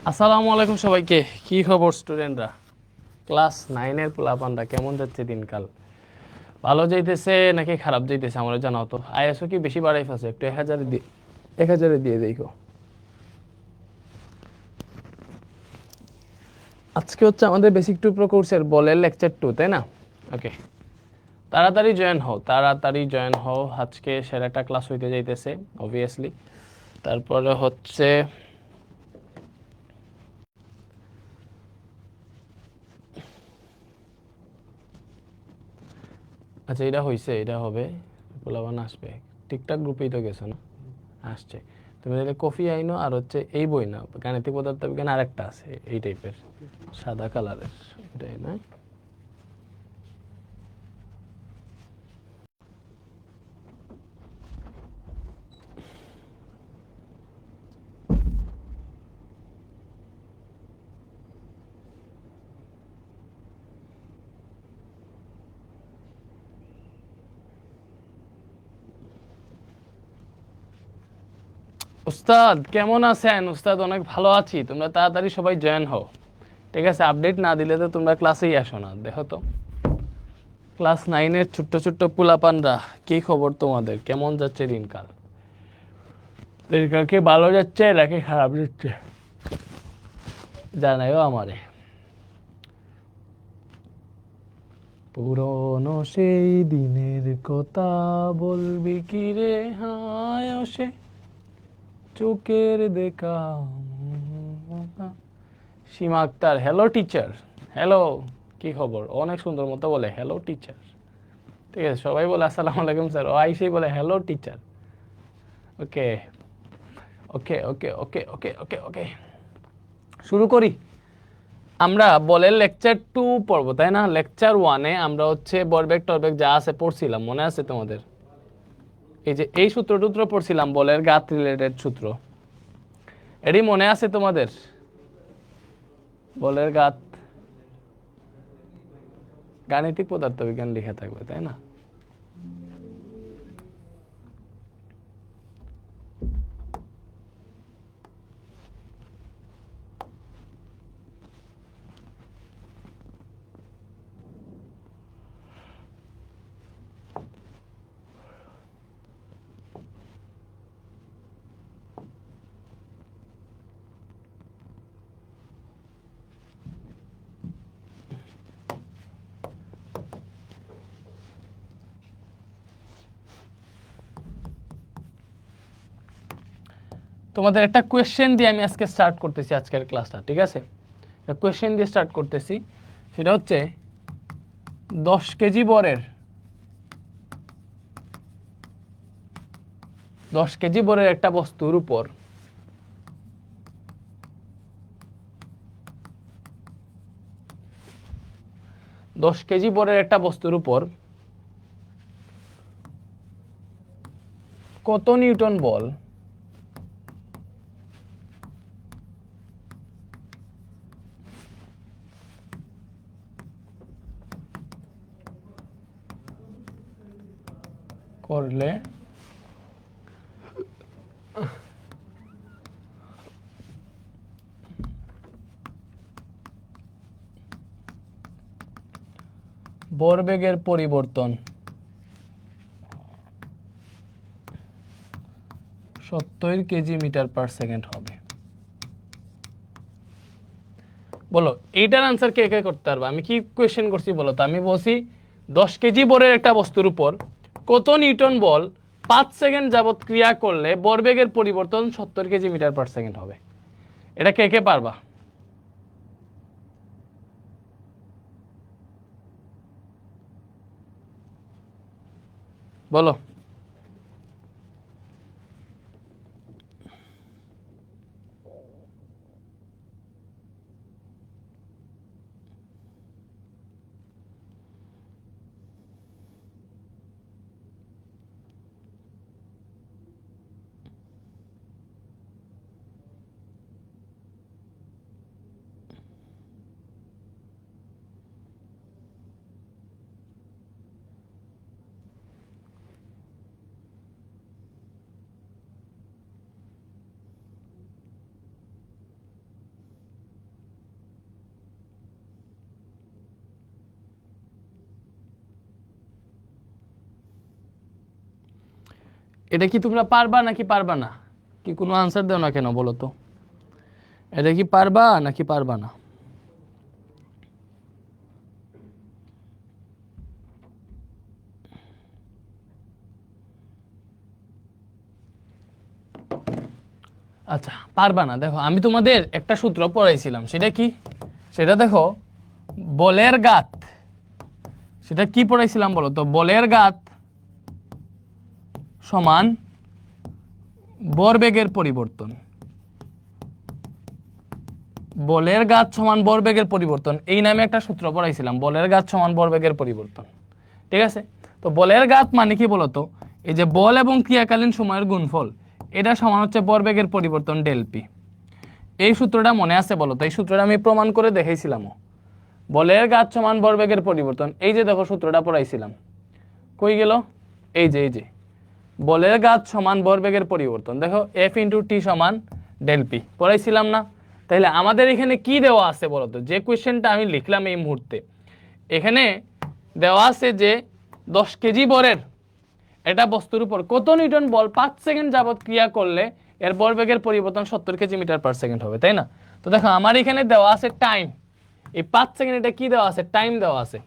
আসসালামু আলাইকুম সবাইকে। কি খবর স্টুডেন্টরা? ক্লাস 9 এর পোলাপানরা কেমন যাচ্ছে দিনকাল? ভালো যাইতেছে নাকি খারাপ যাইতেছে আমারে জানাও তো। আইএসও কি বেশি বাড়াই ফেলছে? একটু 1000 দিয়ে 1000 দিয়ে দেখো। আজকে হচ্ছে আমাদের বেসিক টু প্রো কোর্সের বলের লেকচার 2, তাই না? ওকে, তাড়াতাড়ি জয়েন হও, তাড়াতাড়ি জয়েন হও। আজকে সেরা একটা ক্লাস হইতে যাইতেছে অবভিয়াসলি। তারপরে হচ্ছে আচ্ছা, এটা হইছে, এটা হবে, পোলাপান আসবে। ঠিকঠাক গ্রুপেই তো গেছো না? আসছে। তুমি তাহলে কফি আইনো, আর হচ্ছে এই বই না, গাণিতিক পদার্থ বিজ্ঞান আরেকটা আছে এই টাইপের, সাদা কালারের, এটাই না? উস্তাদ কেমন আছেন? উস্তাদ অনেক ভালো আছি। তোমরা তাড়াতাড়ি সবাই জয়েন হও, ঠিক আছে? আপডেট না দিলে তো তোমরা ক্লাসেই আসো না। দেখো তো, ক্লাস 9-এর ছোট্ট ছোট্ট পোলাপানরা, কি খবর তোমাদের? কেমন যাচ্ছে দিনকাল? দিনকাল কি ভালো যাচ্ছে নাকি খারাপ যাচ্ছে জানাইও আমারে। পুরনো সেই দিনের কথা বলবি কি রে, হায় সে চোখের দেখা। সীমা আক্তার, হ্যালো টিচার। হ্যালো, কি খবর? অনেক সুন্দর মতো বলে হ্যালো টিচার। ঠিক আছে, সবাই বলে আসসালামু আলাইকুম স্যার, ও আইসেই বলে হ্যালো টিচার। ওকে ওকে ওকে ওকে ওকে ওকে ওকে, শুরু করি। আমরা বলের লেকচার 2 পড়বো, তাই না? লেকচার 1-এ আমরা হচ্ছে বরবেগ টরবেগ যা আছে পড়ছিলাম, মনে আছে তোমাদের? এই যে এই সূত্র টুত্র পড়ছিলাম, বলের গাত রিলেটেড সূত্র, এরই মনে আছে তোমাদের? বলের গাত গাণিতিক পদার্থবিজ্ঞান লিখে থাকবে, তাই না? তোমাদের একটা কোয়েশ্চেন দিয়ে আমি আজকে স্টার্ট করতেছি আজকের ক্লাসটা, ঠিক আছে? একটা কোয়েশ্চেন দিয়ে স্টার্ট করতেছি। সেটা হচ্ছে 10 কেজি বরের 10 কেজি বরের একটা বস্তুর উপর 10 কেজি বরের একটা বস্তুর উপর কত নিউটন বল করলে ভরবেগের পরিবর্তন 70 কেজি মিটার পার সেকেন্ড হবে? বলো, এইটার আনসার কে কে করতে পারবে? আমি কি কোয়েশ্চেন করছি বলো তো? আমি বলছি 10 কেজি বরের একটা বস্তুর উপর কত নিউটন বল 5 সেকেন্ড যাবত ক্রিয়া করলে ভরবেগের পরিবর্তন 70 কেজি মিটার পার সেকেন্ড হবে। এটা কে কে পারবা? বলো। এটা কি তোমরা পারবা নাকি পারবা না? কি কোনো আনসার দাও না কেন বলো তো? এটা কি পারবা নাকি পারবা না? আচ্ছা, পারবা না। দেখো আমি তোমাদের একটা সূত্র পড়াইছিলাম, সেটা কি? সেটা দেখো, বলের গাত। সেটা কি পড়াইছিলাম বলো তো? বলের গাত সমান ভরবেগের পরিবর্তন। বলের গাত সমান ভরবেগের পরিবর্তন, এই নামে একটা সূত্র পড়াইছিলাম, বলের গাত সমান ভরবেগের পরিবর্তন। ঠিক আছে? তো বলের গাত মানে কি বলতো? এই যে বল এবং ক্রিয়াকালীন সময়ের গুণফল, এটা সমান হচ্ছে ভরবেগের পরিবর্তন ডেল পি। এই সূত্রটা মনে আছে বলো তো? এই সূত্রটা আমি প্রমাণ করে দেখাইছিলাম। বলের গাত সমান ভরবেগের পরিবর্তন, এই যে দেখো সূত্রটা পড়াইছিলাম, কই গেল? এই যে বলের গাত সমান ভরবেগের পরিবর্তন, দেখো এফ ইন্টু টি সমান ডেল পি, পড়াইছিলাম না? তাহলে আমাদের এখানে কি দেওয়া আছে বলতো? যে কোয়েশ্চেনটা আমি লিখলাম এই মুহূর্তে, এখানে দেওয়া আছে যে 10 কেজি বরের এটা বস্তুর উপর কত নিউটন বল 5 সেকেন্ড যাবত ক্রিয়া করলে এর ভরবেগের পরিবর্তন 70 কেজি মিটার পার সেকেন্ড হবে, তাই না? তো দেখো আমার এখানে দেওয়া আছে টাইম, এই 5 সেকেন্ড এটা কি দেওয়া আছে? টাইম দেওয়া আছে।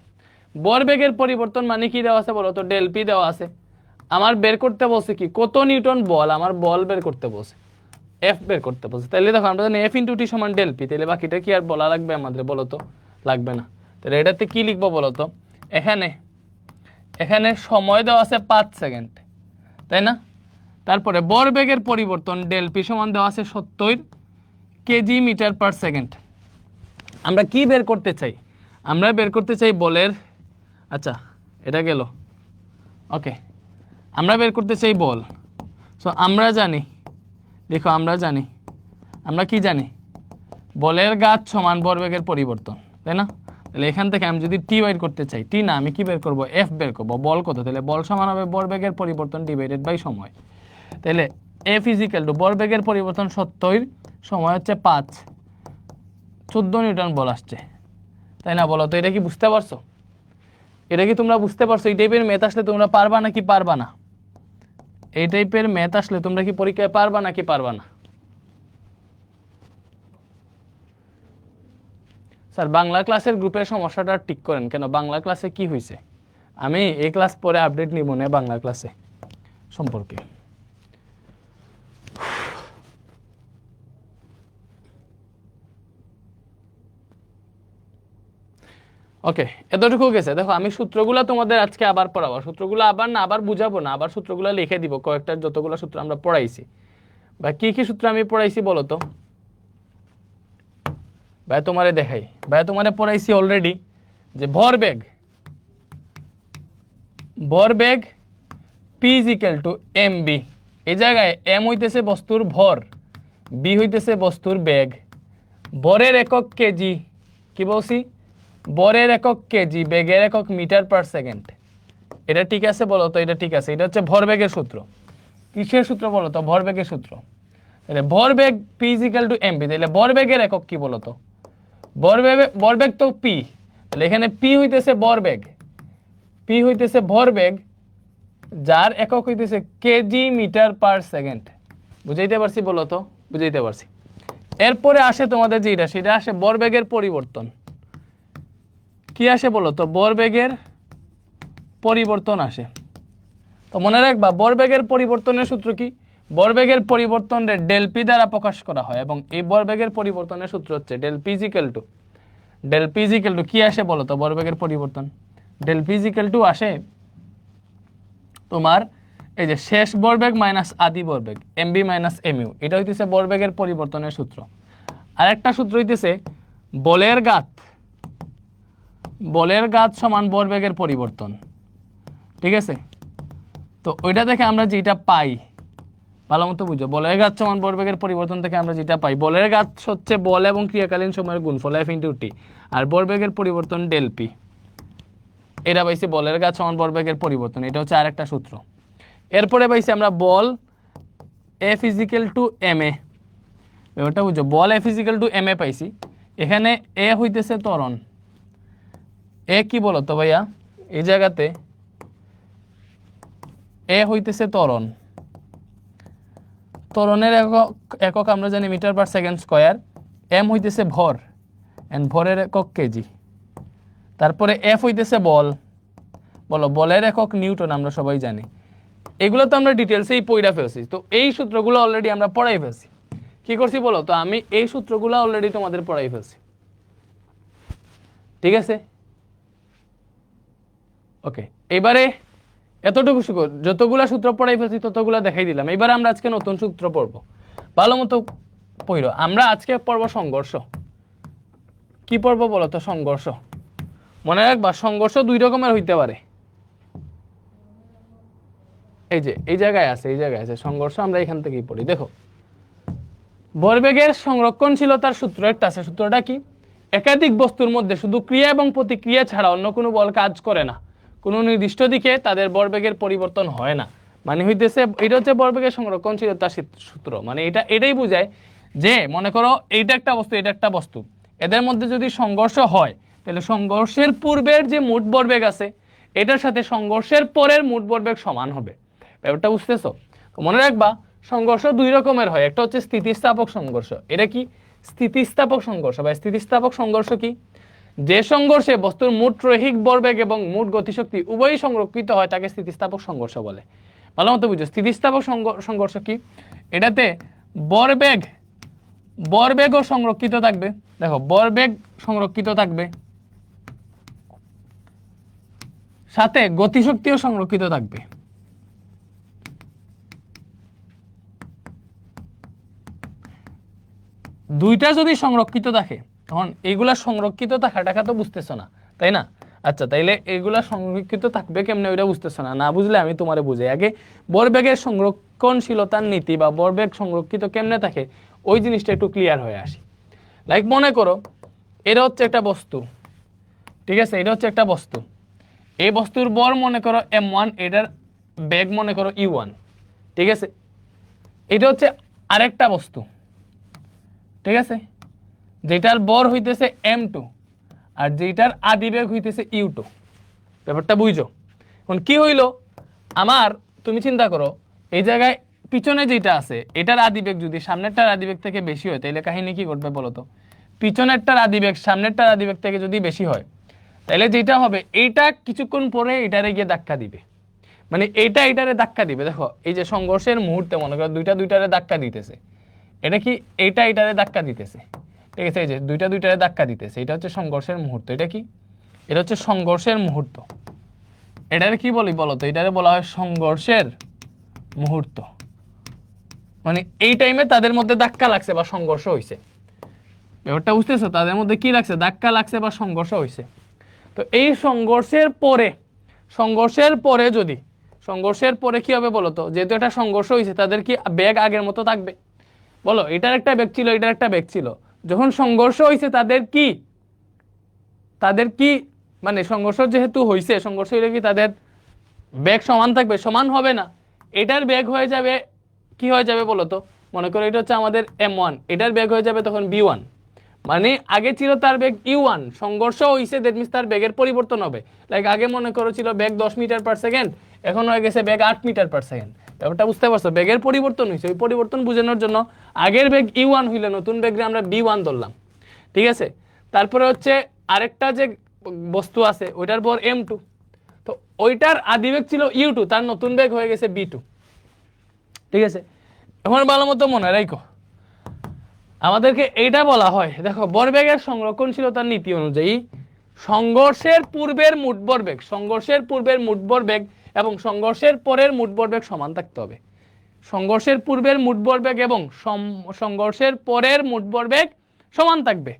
ভরবেগের পরিবর্তন মানে কি দেওয়া আছে বলো তো? ডেল পি দেওয়া আছে। আমার বের করতে বলছে কি? কত নিউটন বল, আমার বল বের করতে বলছে, এফ বের করতে বলছে। তাহলে দেখো আমরা জানি এফ ইন্টু টি সমান ডেল পি, তাহলে বাকিটা কি আর বলা লাগবে আমাদের বলো তো? লাগবে না। তাহলে এটাতে কি লিখবো বলো তো? এখানে এখানে সময় দেওয়া আছে 5 সেকেন্ড, তাই না? তারপরে ভরবেগের পরিবর্তন ডেল পি সমান দেওয়া আছে 70 কেজি মিটার পার সেকেন্ড। আমরা কি বের করতে চাই? আমরা বের করতে চাই বলের, আচ্ছা এটা গেল, ওকে, আমরা বের করতে চাই বল। সো আমরা জানি, দেখো আমরা কি জানি? বলের গাত সমান ভরবেগের পরিবর্তন, তাই না? তাহলে এখান থেকে আমি যদি টি বের করতে চাই, টি না, আমি কি বের করব? এফ বের করব। বল কত? তাহলে বল সমান হবে ভরবেগের পরিবর্তন ডিভাইডেড বাই সময়। তাহলে এফ ইজিক্যাল টু ভরবেগের পরিবর্তন 70, সময় হচ্ছে 5, 14 নিউটন বল আসছে, তাই না? বলো তো এটা কি বুঝতে পারছো? এটা কি তোমরা বুঝতে পারছো? এই টাইপের ম্যাথ আসলে তোমরা পারবা নাকি পারবা না? এই টাইপের ম্যাথ আসলে তোমরা কি পরীক্ষায় পারবা নাকি পারবা না? স্যার বাংলা ক্লাসের গ্রুপের সমস্যাটা ঠিক করেন কেন? বাংলা ক্লাসে কি হয়েছে? আমি এই ক্লাস পরে আপডেট নিব না বাংলা ক্লাসে সম্পর্কে। ওকে, এতটুকু গেছে। দেখো আমি সূত্রগুলো তোমাদের আজকে আবার পড়াবো, সূত্রগুলো আবার না, আবার বুঝাবো না, আবার সূত্রগুলো লিখে দিব, কয়েকটা যতগুলো সূত্র আমরা পড়াইছি। বা কি কি সূত্র আমি পড়াইছি বলো তো? ভাই তোমারে দেখাই, ভাই তোমারে পড়াইছি অলরেডি যে ভরবেগ P is equal to M V. এই জায়গায় এম হইতেছে বস্তুর ভর, বি হইতেছে বস্তুর বেগ, ভরের একক কেজি, কি বলছি? ভরের একক কেজি, বেগের একক মিটার পার সেকেন্ড। এটা ঠিক আছে বলো তো? এটা ঠিক আছে। এটা হচ্ছে ভরবেগের সূত্র। কিসের সূত্র বলো তো? ভরবেগের সূত্র। তাহলে ভরবেগ P is equal to M V, তাহলে ভরবেগের একক কি বলো তো? ভরবেগ তো পি, তাহলে এখানে পি হইতেছে ভরবেগ, পি হইতেছে ভরবেগ, যার একক হইতেছে কেজি মিটার পার সেকেন্ড। বুঝাইতে পারছি বলো তো? বুঝাইতে পারছি। এরপরে আসে তোমাদের যেটা, সেটা আসে ভরবেগের পরিবর্তন। কি আসে বলো তো? ভরবেগের পরিবর্তন আসে। তো মনে রাখবা ভরবেগের পরিবর্তনের সূত্র কি? ভরবেগের পরিবর্তনের ডেল পি দ্বারা প্রকাশ করা হয়, এবং এই ভরবেগের পরিবর্তনের সূত্র হচ্ছে ডেল পি ইজিক্যাল টু কি আসে বলো তো? ভরবেগের পরিবর্তন ডেল পি ইজিক্যাল টু আসে তোমার এই যে শেষ ভরবেগ মাইনাস আদি ভরবেগ, এমবি মাইনাস এমইউ। এটা হইতেছে ভরবেগের পরিবর্তনের সূত্র। আরেকটা সূত্র হইতেছে বলের গাত সমান ভরবেগের পরিবর্তন। ঠিক আছে? তো ওইটা থেকে আমরা যেটা পাই, ভালো মতো বুঝো, বলের গাত সমান ভরবেগের পরিবর্তন থেকে আমরা যেটা পাই, বলের গাত হচ্ছে বল এবং ক্রিয়াকালীন সময়ের গুণফল এফ ইন্টু টি, আর ভরবেগের পরিবর্তন ডেল পি। এটা পাইছি বলের গাত সমান ভরবেগের পরিবর্তন, এটা হচ্ছে আরেকটা সূত্র। এরপরে পাইছি আমরা বল F is equal two M A. ব্যাপারটা বুঝো, বল F is equal two M A পাইছি। এখানে এ হইতেছে ত্বরণ, এ কি বলো তো ভাইয়া? এই জায়গাতে এ হইতেছে ত্বরণ, ত্বরণের একক আমরা জানি metre per second square, M হইতেছে ভর এন্ড ভরের একক কেজি, তারপরে এফ হইতেছে বল, বলো বলের একক নিউটন আমরা সবাই জানি। এগুলো তো আমরা ডিটেলসেই পড়া ফেলছি, তো এই সূত্রগুলো অলরেডি আমরা পড়াই ফেলছি। কি করছি বলো তো, আমি এই সূত্রগুলো অলরেডি তোমাদের পড়াই ফেলছি, ঠিক আছে? ওকে, এবারে এতটুকু যতগুলা সূত্র পড়াই ফেলছি ততগুলা দেখাই দিলাম। এবারে আমরা আজকে নতুন সূত্র পড়বো, ভালো মতো পড়ো। আমরা আজকে পড়বো সংঘর্ষ। কি পড়বো বলো তো? সংঘর্ষ। মনে রাখবা সংঘর্ষ দুই রকমের হইতে পারে। এই যে এই জায়গায় আছে সংঘর্ষ, আমরা এখান থেকেই পড়ি। দেখো, ভরবেগের সংরক্ষণশীলতার সূত্র একটা আছে। সূত্রটা কি? একাধিক বস্তুর মধ্যে শুধু ক্রিয়া এবং প্রতিক্রিয়া ছাড়া অন্য কোনো বল কাজ করে না, কোনো নির্দিষ্ট দিকে তাদের ভরবেগের পরিবর্তন হয় না। মানে হইতেছে এটা হচ্ছে ভরবেগের সংরক্ষণশীলতার সূত্র। মানে এটাই বোঝায় যে মনে করো এইটা একটা বস্তু, এটা একটা বস্তু, এদের মধ্যে যদি সংঘর্ষ হয় তাহলে সংঘর্ষের পূর্বের যে মোট ভরবেগ আছে এটার সাথে সংঘর্ষের পরের মোট ভরবেগ সমান হবে। ব্যাপারটা বুঝতেছো? মনে রাখবা সংঘর্ষ দুই রকমের হয়, একটা হচ্ছে স্থিতিস্থাপক সংঘর্ষ। এটা কি? স্থিতিস্থাপক সংঘর্ষ বা স্থিতিস্থাপক সংঘর্ষ কি? যে সংঘর্ষে বস্তুর মোট রৈখিক ভরবেগ এবং মোট গতিশক্তি উভয়ই সংরক্ষিত হয় তাকে স্থিতিস্থাপক সংঘর্ষ বলে। ভালো মতো বুঝো স্থিতিস্থাপক সংঘর্ষ কি। এটাতে ভরবেগও সংরক্ষিত থাকবে। দেখো, ভরবেগ সংরক্ষিত থাকবে, সাথে গতিশক্তিও সংরক্ষিত থাকবে। দুইটা যদি সংরক্ষিত থাকে, তখন এইগুলা সংরক্ষিত থাকাটাকে তো বুঝতেছো না, তাই না? আচ্ছা, তাইলে এইগুলা সংরক্ষিত থাকবে কেমনে ওইটা বুঝতেছো না? না বুঝলে আমি তোমারে বুঝাই। আগে ভরবেগের সংরক্ষণশীলতার নীতি বা ভরবেগ সংরক্ষিত কেমনে থাকে ওই জিনিসটা একটু ক্লিয়ার হয়ে আসি। লাইক মনে করো এটা হচ্ছে একটা বস্তু, ঠিক আছে? এটা হচ্ছে একটা বস্তু, এই বস্তুর বর মনে করো m1, এটার বেগ মনে করো u1, ঠিক আছে? এটা হচ্ছে আরেকটা বস্তু, ঠিক আছে, যেটার বর হইতেছে m2 আর যেটার আদিবেগ হইতেছে u2। ব্যাপারটা বুঝছো? এখন কি হইলো আমার, তুমি চিন্তা করো এই জায়গায় পিছনে যেটা আছে এটার আদিবেগ যদি সামনেরটার আদিবেগ থেকে বেশি হয় তাহলে কাহিনী কি ঘটবে বলো তো? পিছনেরটার আদিবেগ সামনেরটার আদিবেগ থেকে যদি বেশি হয় তাহলে যেটা হবে এইটা কিছুক্ষণ পরে এটারে গিয়ে ধাক্কা দিবে, মানে এইটা এটারে ধাক্কা দিবে। দেখো এই যে সংঘর্ষের মুহূর্তে মনে করো দুইটারে ধাক্কা দিতেছে, এটা কি এইটা এটারে ধাক্কা দিতেছে, ঠিক আছে? এই যে দুইটারে ধাক্কা দিতেছে, এটা হচ্ছে সংঘর্ষের মুহূর্ত। এটা কি? এটা হচ্ছে সংঘর্ষের মুহূর্ত। এটারে কি বলি বলো তো? এটারে বলা হয় সংঘর্ষের মুহূর্ত। মানে এই টাইমে তাদের মধ্যে ধাক্কা লাগছে বা সংঘর্ষ হয়েছে। ব্যাপারটা বুঝতেছো? তাদের মধ্যে কি লাগছে? ধাক্কা লাগছে বা সংঘর্ষ হয়েছে। তো এই সংঘর্ষের পরে যদি সংঘর্ষের পরে কি হবে বলো তো? যেহেতু এটা সংঘর্ষ হয়েছে তাদের কি বেগ আগের মতো থাকবে? বলো, এটার একটা বেগ ছিল, এটার একটা বেগ ছিল, যখন সংঘর্ষ হয়েছে তাদের কি মানে সংঘর্ষ যেহেতু হয়েছে, সংঘর্ষ হইলে কি তাদের বেগ সমান থাকবে? সমান হবে না, এটার বেগ হয়ে যাবে কি হয়ে যাবে বলো তো? মনে করো এটা হচ্ছে আমাদের m1, এটার বেগ হয়ে যাবে তখন b1। মানে আগে ছিল তার বেগ u1, সংঘর্ষ হইছে, দ্যাট মিন্স তার বেগের পরিবর্তন হবে। লাইক আগে মনে করো ছিল বেগ 10 মিটার পার সেকেন্ড, এখন হয়ে গেছে বেগ 8 মিটার পার সেকেন্ড। ব্যাপারটা বুঝতে পারছো? বেগের পরিবর্তন হয়েছে, ওই পরিবর্তন বোঝানোর জন্য আগের বেগ u1 হইলে নতুন বেগে আমরা b1 ধরলাম, ঠিক আছে? তারপরে হচ্ছে আরেকটা যে বস্তু আছে ওইটার পর m2, তো ওইটার আদিবেগ ছিল u2, তার নতুন বেগ হয়ে গেছে b2, ঠিক আছে? এখন ভালো মতো মনে রাখো, আমাদেরকে এইটা বলা হয়, দেখো ভরবেগের সংরক্ষণশীলতার নীতি অনুযায়ী সংঘর্ষের পূর্বের মোট ভরবেগ এবং সংঘর্ষের পরের মোট ভরবেগ সমান থাকতে হবে। সংঘর্ষের পূর্বের মোট ভরবেগ এবং সংঘর্ষের পরের মোট ভরবেগ সমান থাকবে।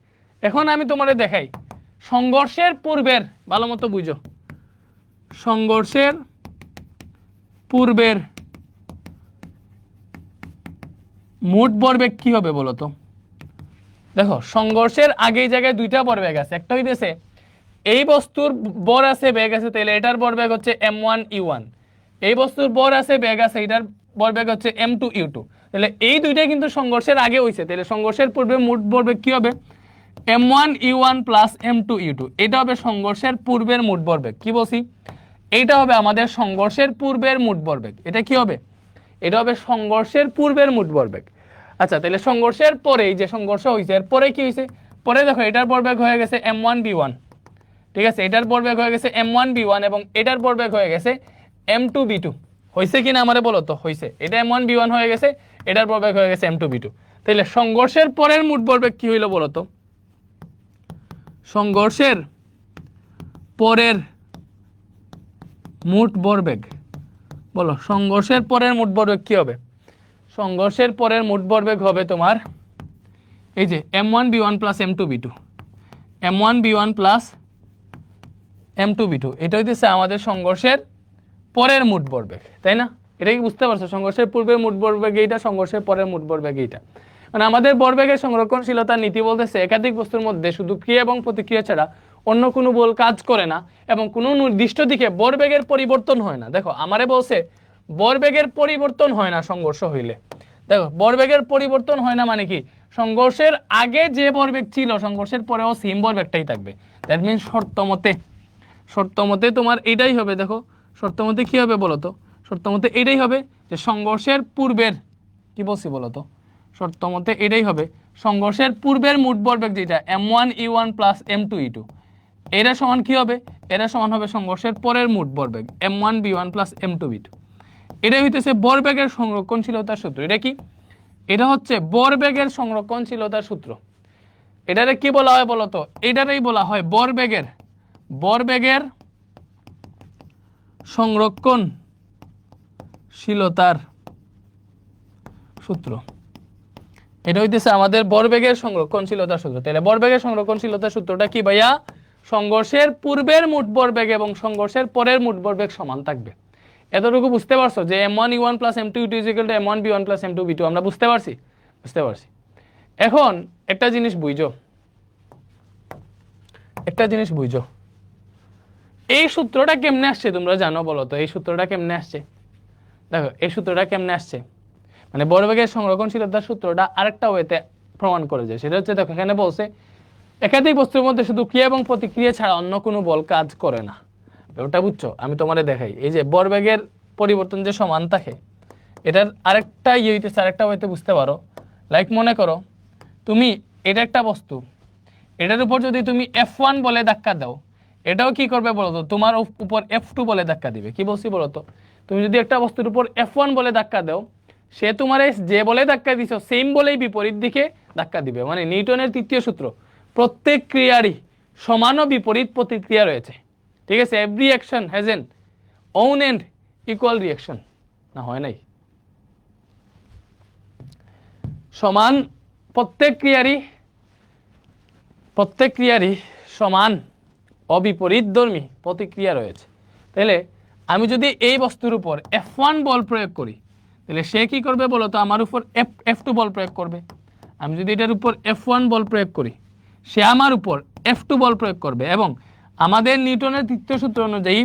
এখন আমি তোমাদের দেখাই সংঘর্ষের পূর্বের, ভালো মতো বুঝো, সংঘর্ষের পূর্বের মোট ভরবেগ কি হবে বলো তো? দেখো সংঘর্ষের আগে এই জায়গায় দুইটা ভরবেগ আছে, একটা হইতেছে এই বস্তুর বর আছে বেগ আছে, তাহলে এটার ভরবেগ হচ্ছে m1 u1, এই বস্তুর বর আছে বেগ আছে, এটার ভরবেগ হচ্ছে m2 u2। তাহলে এই দুইটা কিন্তু সংঘর্ষের আগে হইছে, তাহলে সংঘর্ষের পূর্বে মোট ভরবেগ কি হবে? m1 u1 plus m2 u2। এটা হবে সংঘর্ষের পূর্বের মোট ভরবেগ। কি বলছি? এইটা হবে আমাদের সংঘর্ষের পূর্বের মোট ভরবেগ। এটা কি হবে? এটা হবে সংঘর্ষের পূর্বের মোট ভরবেগ। আচ্ছা, তাহলে সংঘর্ষের পরে যে সংঘর্ষ হয়েছে এর পরে কি হয়েছে, পরে দেখো এটার ভরবেগ হয়ে গেছে m1v1, ঠিক আছে, এটার ভরবেগ হয়ে গেছে m1v1 এবং এটার ভরবেগ হয়ে গেছে m2v2। হয়েছে কিনা আমারে বলো তো? হয়েছে, এটা m1v1 হয়ে গেছে, এটার ভরবেগ হয়ে গেছে m2v2। তাহলে সংঘর্ষের পরের মোট ভরবেগ কি হইলো বলো তো? সংঘর্ষের পরের মোট ভরবেগ, বলো সংঘর্ষের পরের মোট ভরবেগ কি হবে? সংঘর্ষের পরের মোট ভরবেগ হবে তোমার এই যে m1v1 plus m2v2, m1v1 plus m2v2, এটা হইতেছে আমাদের সংঘর্ষের পরের মোট ভরবেগ, তাই না? এটা কি বুঝতে পারছো? সংঘর্ষের পূর্বের মোট ভরবেগ এইটা, সংঘর্ষের পরের মোট ভরবেগ এইটা। মানে আমাদের ভরবেগের সংরক্ষণশীলতার নীতি বলতেছে একাধিক বস্তুর মধ্যে শুধু ক্রিয়া এবং প্রতিক্রিয়া ছাড়া অন্য কোনো বল কাজ করে না এবং কোনো নির্দিষ্ট দিকে ভরবেগের পরিবর্তন হয় না। দেখো আমারে বলছে ভরবেগের পরিবর্তন হয় না সংঘর্ষ হইলে। দেখো ভরবেগের পরিবর্তন হয় না মানে কি, সংঘর্ষের আগে যে ভরবেগ ছিল সংঘর্ষের পরেও সেম ভরবেগটাই থাকবে। দ্যাট মিনস শর্তমতে তোমার এটাই হবে। দেখো শর্তমতে কি হবে বলো তো? শর্তমতে এটাই হবে যে সংঘর্ষের পূর্বের, কি বলছি বলো তো? শর্তমতে এটাই হবে সংঘর্ষের পূর্বের মোট ভরবেগ যেটা m1e1 প্লাস m2e2, এরা সমান কি হবে? এরা সমান হবে সংঘর্ষের পরের মোট ভরবেগ m1v1 প্লাস m2v2। এটা হইতেছে ভরবেগের সংরক্ষণশীলতার সূত্র। এটা কি? এটা হচ্ছে ভরবেগের সংরক্ষণশীলতার সূত্র। এটারে কি বলা হয় বলো তো? এটারেই বলা হয় ভরবেগের সংরক্ষণশীলতার সূত্র। এটা হইতেছে আমাদের ভরবেগের সংরক্ষণশীলতার সূত্র। তাহলে ভরবেগের সংরক্ষণশীলতার সূত্রটা কি ভাইয়া? সংঘর্ষের পূর্বের মোট ভরবেগ এবং সংঘর্ষের পরের মোট ভরবেগ সমান থাকবে। এতটুকু বুঝতে পারছো যে m1e1 plus m2e2 m1v1 plus m2v2? আমরা বুঝতে পারছি? বুঝতে পারছি। এখন একটা জিনিস বুঝো, এই সূত্রটা কেমনে আসছে তোমরা জানো বলো তো? এই সূত্রটা কেমনে আসছে? দেখো এই সূত্রটা কেমনে আসছে, মানে ভরবেগের সংরক্ষণশীলতার সূত্রটা আরেকটা ওয়েতে প্রমাণ করে যায়। সেটা হচ্ছে দেখো এখানে বলছে একাধিক বস্তুর মধ্যে শুধু ক্রিয়া এবং প্রতিক্রিয়া ছাড়া অন্য কোনো বল কাজ করে না। ওটা বুঝছো? আমি তোমারে দেখাই। এই যে ভরবেগের পরিবর্তন যে সমান থাকে, এটার আরেকটা হইতেছে, আরেকটা ওয়েতে বুঝতে পারো। লাইক মনে করো তুমি এটা একটা বস্তু, এটার উপর যদি তুমি f1 বলে ধাক্কা দাও, এটাও কি করবে বলতো? তোমার উপর f2 বলে ধাক্কা দিবে। কি বলছি বলতো? তুমি যদি একটা বস্তুর উপর f1 বলে ধাক্কা দাও, সে তোমার যে বলে ধাক্কা দিছো সেম বলেই বিপরীত দিকে ধাক্কা দিবে। মানে নিউটনের তৃতীয় সূত্র, প্রত্যেক ক্রিয়ারই সমান ও বিপরীত প্রতিক্রিয়া রয়েছে, ঠিক আছে? Every action has an own and equal reaction. না হয় নাই? সমান প্রত্যেক ক্রিয়ারই সমান অবিপরীতধর্মী প্রতিক্রিয়া রয়েছে। তাহলে আমি যদি এই বস্তুর উপর f1 বল প্রয়োগ করি, তাহলে সে কি করবে বলো তো? আমার উপর f2 বল প্রয়োগ করবে। আমি যদি এটার উপর f1 বল প্রয়োগ করি, সে আমার উপর f2 বল প্রয়োগ করবে। এবং আমাদের নিউটনের তৃতীয় সূত্র অনুযায়ী